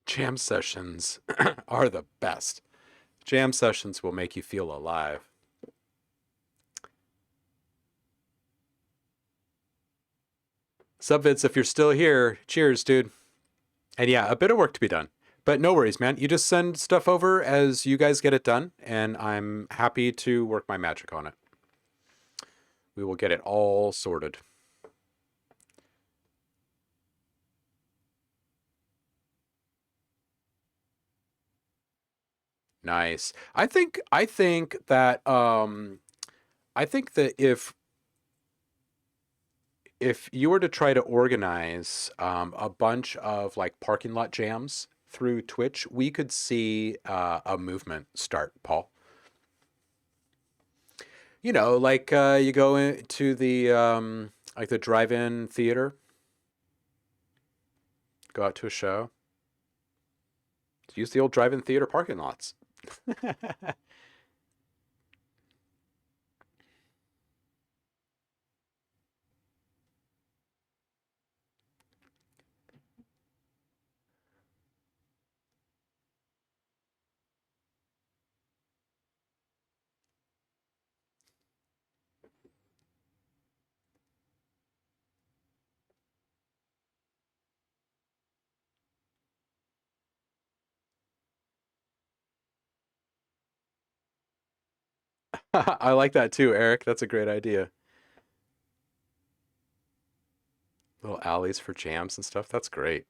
S1: Jam sessions are the best. Jam sessions will make you feel alive. Subvids, if you're still here, cheers, dude. And yeah, a bit of work to be done. But no worries, man. You just send stuff over as you guys get it done, and I'm happy to work my magic on it. We will get it all sorted. Nice. I think that if you were to try to organize a bunch of like parking lot jams through Twitch, we could see a movement start, Paul. You know, like you go into the like the drive-in theater, go out to a show, use the old drive-in theater parking lots. I like that too, Eric. That's a great idea. Little alleys for jams and stuff. That's great.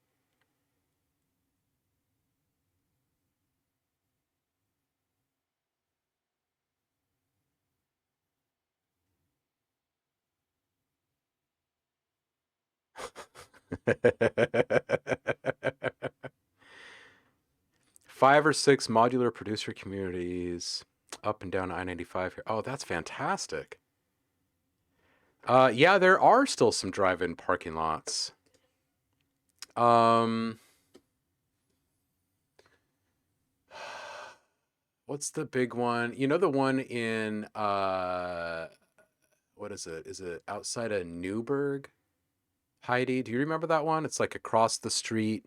S1: Five or six modular producer communities up and down I-95 here. Oh, that's fantastic. Yeah, there are still some drive-in parking lots. Um, what's the big one? You know the one in what is it? Is it outside of Newburgh? Heidi, do you remember that one? It's like across the street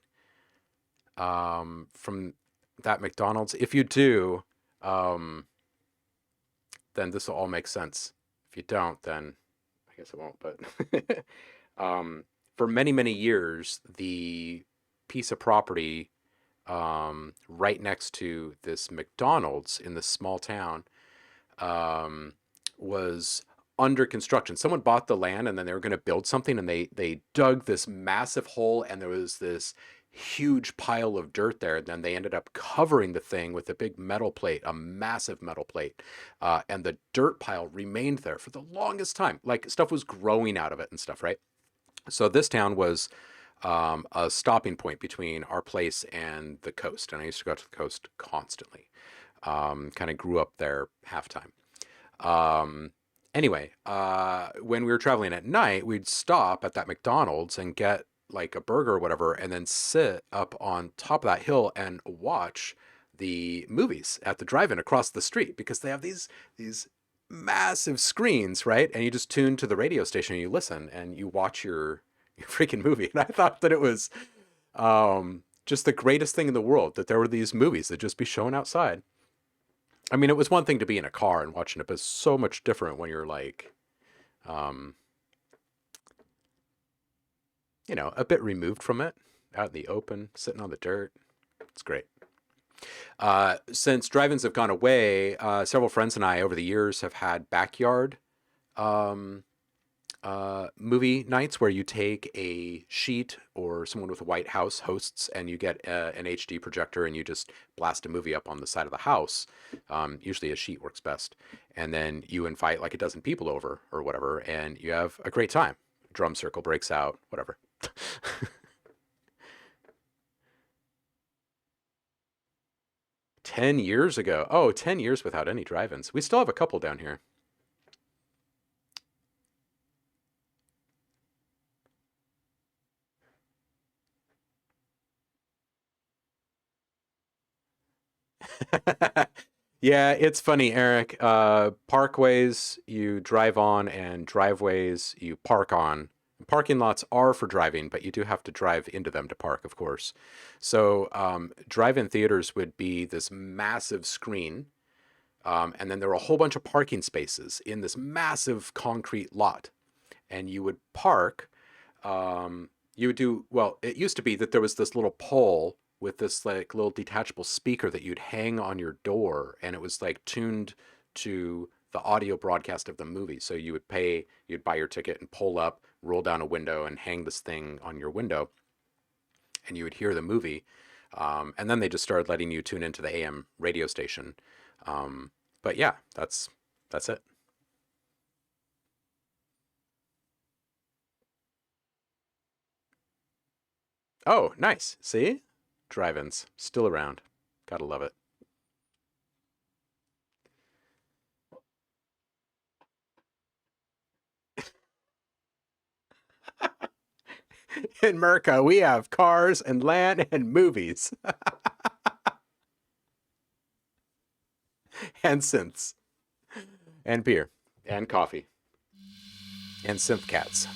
S1: from that McDonald's. If you do, um, then this will all make sense. If you don't, then I guess it won't. But for many, many years, the piece of property right next to this McDonald's in this small town was under construction. Someone bought the land and then they were going to build something, and they dug this massive hole, and there was this huge pile of dirt there. And then they ended up covering the thing with a big metal plate, a massive metal plate, and the dirt pile remained there for the longest time. Like stuff was growing out of it and stuff, right? So this town was a stopping point between our place and the coast, and I used to go to the coast constantly. Kind of grew up there half time. Um, anyway, when we were traveling at night, we'd stop at that McDonald's and get like a burger or whatever, and then sit up on top of that hill and watch the movies at the drive-in across the street, because they have these massive screens, right? And you just tune to the radio station and you listen and you watch your freaking movie. And I thought that it was just the greatest thing in the world that there were these movies that just be shown outside. I mean, it was one thing to be in a car and watching it, but it's so much different when you're like, um, you know, a bit removed from it, out in the open, sitting on the dirt. It's great. Since drive-ins have gone away, several friends and I over the years have had backyard um, movie nights where you take a sheet, or someone with a white house hosts, and you get an HD projector and you just blast a movie up on the side of the house. Usually a sheet works best. And then you invite like a dozen people over or whatever, and you have a great time. Drum circle breaks out, whatever. 10 years ago. Oh, 10 years without any drive-ins. We still have a couple down here. Yeah, it's funny, Eric. Parkways you drive on, and driveways you park on. parking lots are for driving, but you do have to drive into them to park, of course. So drive-in theaters would be this massive screen, and then there were a whole bunch of parking spaces in this massive concrete lot. And you would park. You would do well. It used to be that there was this little pole with this like little detachable speaker that you'd hang on your door, and it was like tuned to the audio broadcast of the movie. So you would pay, you'd buy your ticket and pull up, roll down a window, and hang this thing on your window, and you would hear the movie. And then they just started letting you tune into the AM radio station. But yeah, that's it. Oh, nice. See? Drive-ins still around. Gotta love it. In America, we have cars and land and movies and synths and beer and coffee and synth cats.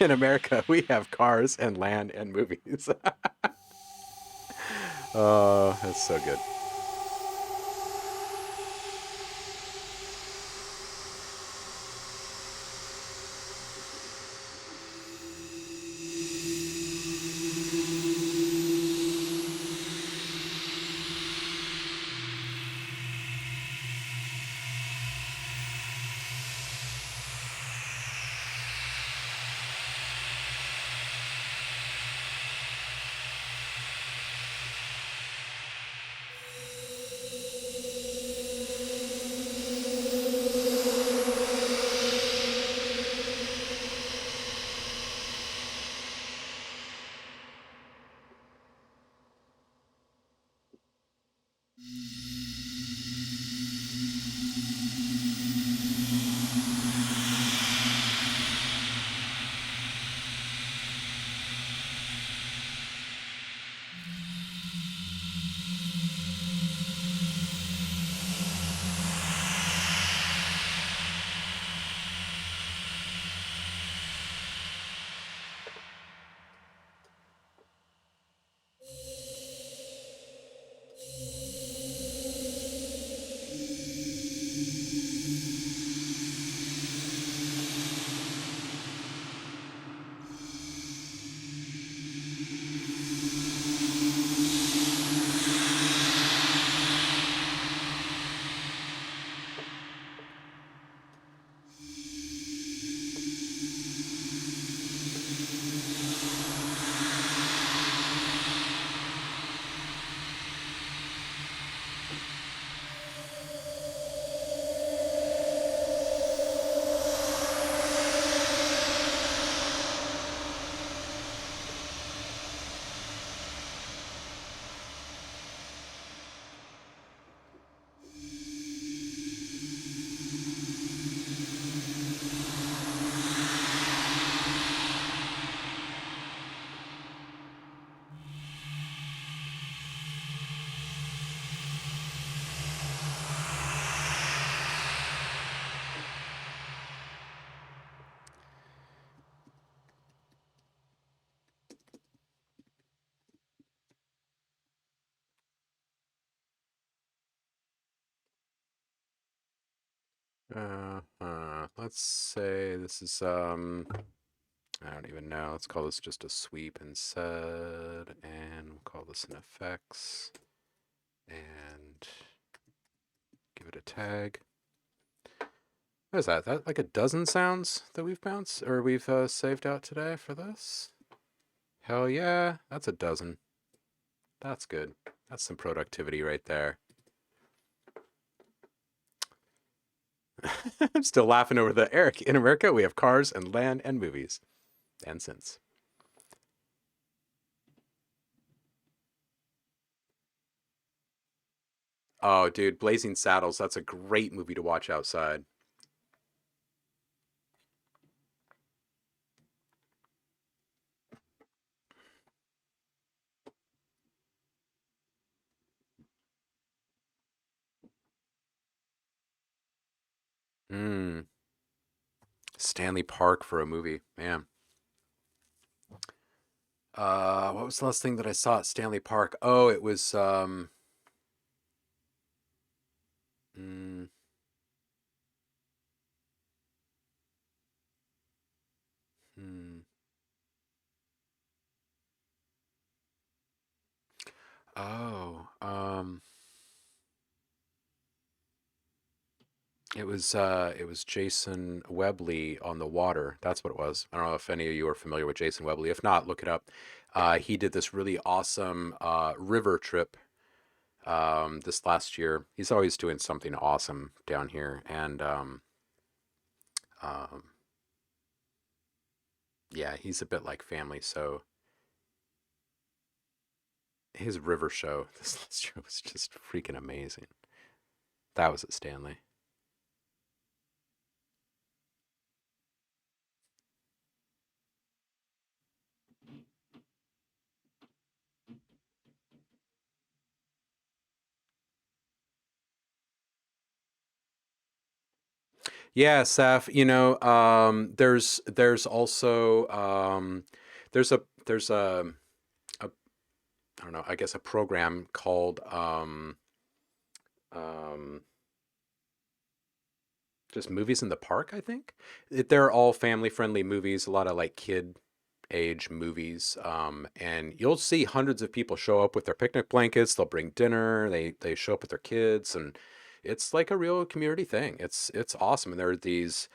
S1: In America, we have cars and land and movies. Oh, that's so good. Let's say this is I don't even know. Let's call this just a sweep instead, and we'll call this an effects, and give it a tag. What is that? That like a dozen sounds that we've bounced or we've saved out today for this? Hell yeah, that's a dozen. That's good. That's some productivity right there. I'm still laughing over the Eric. In America, we have cars and land and movies and synths. Oh, dude, Blazing Saddles. That's a great movie to watch outside. Mm. Stanley Park for a movie, man. What was the last thing that I saw at Stanley Park? Oh, it was mm, hmm. Oh, it was Jason Webley on the water. That's what it was. I don't know if any of you are familiar with Jason Webley. If not, look it up. He did this really awesome river trip this last year. He's always doing something awesome down here, and um, yeah, he's a bit like family. So his river show this last year was just freaking amazing. That was at Stanley. Yeah, Saf. There's also there's a I don't know, I guess a program called um, just movies in the park. I think they're all family friendly movies, a lot of like kid age movies, and you'll see hundreds of people show up with their picnic blankets. They'll bring dinner. They show up with their kids, and it's like a real community thing. It's awesome, and there are these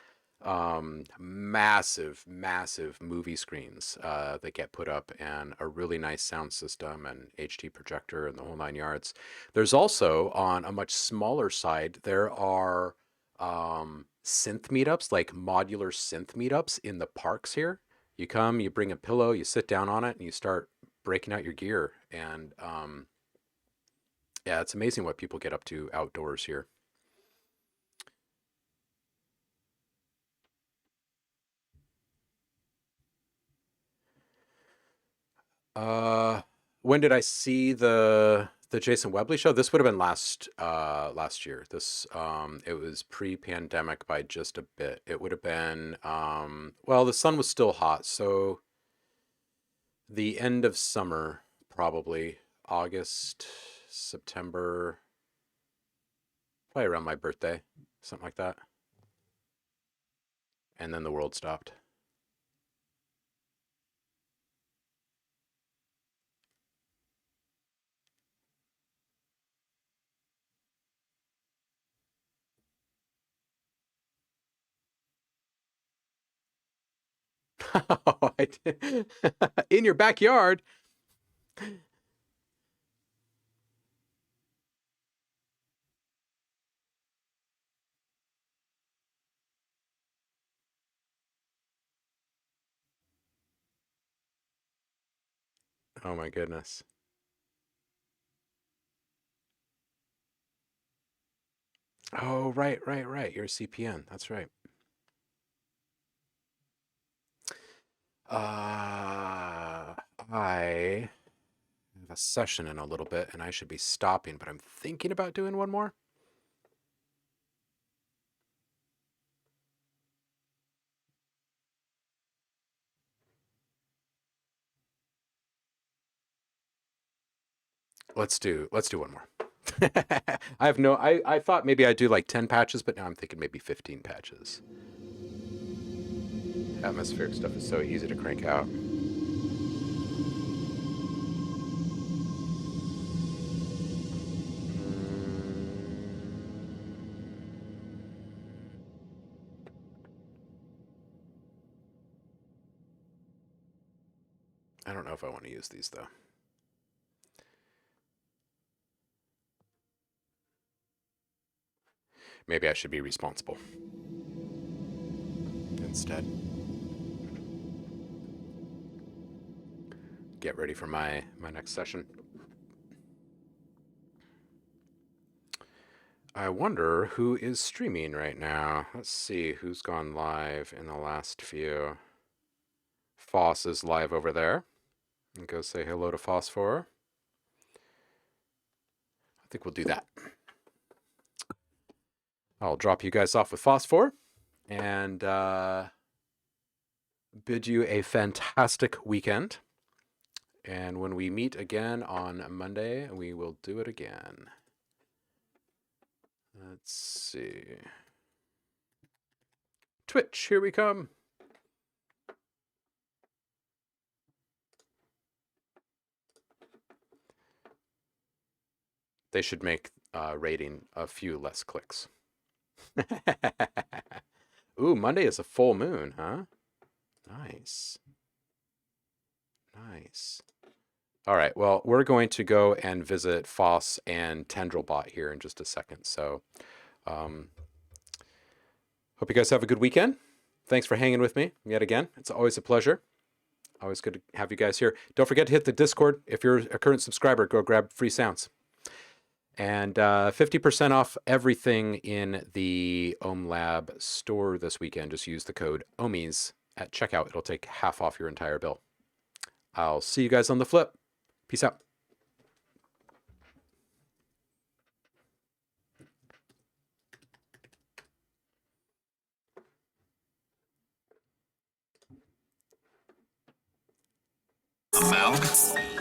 S1: massive movie screens that get put up, and a really nice sound system and HD projector and the whole nine yards. There's also on a much smaller side there are synth meetups, like modular synth meetups in the parks here. You come, you bring a pillow, you sit down on it, and you start breaking out your gear. And yeah, it's amazing what people get up to outdoors here. Uh, when did I see the Jason Webley show? This would have been last year. This it was pre-pandemic by just a bit. It would have been well, the sun was still hot, so the end of summer, probably August, September, probably around my birthday, something like that. And then the world stopped. Oh, I did. In your backyard. Oh my goodness. Oh, right. You're a CPN. That's right. I have a session in a little bit and I should be stopping, but I'm thinking about doing one more. Let's do one more. I thought maybe I'd do like 10 patches, but now I'm thinking maybe 15 patches. Atmospheric stuff is so easy to crank out. I don't know if I want to use these though. Maybe I should be responsible instead. Get ready for my next session. I wonder who is streaming right now. Let's see who's gone live in the last few. Foss is live over there. And go say hello to Phosphor. I think we'll do that. I'll drop you guys off with phosphor and bid you a fantastic weekend. And when we meet again on Monday, we will do it again. Let's see. Twitch, here we come. They should make rating a few less clicks. Ooh, Monday is a full moon, huh? Nice. Nice. All right, well, we're going to go and visit Foss and Tendrilbot here in just a second. So hope you guys have a good weekend. Thanks for hanging with me yet again. It's always a pleasure. Always good to have you guys here. Don't forget to hit the Discord. If you're a current subscriber, go grab free sounds. And 50% off everything in the OhmLab store this weekend. Just use the code OHMIES at checkout. It'll take half off your entire bill. I'll see you guys on the flip. Peace out.
S2: Amalgam.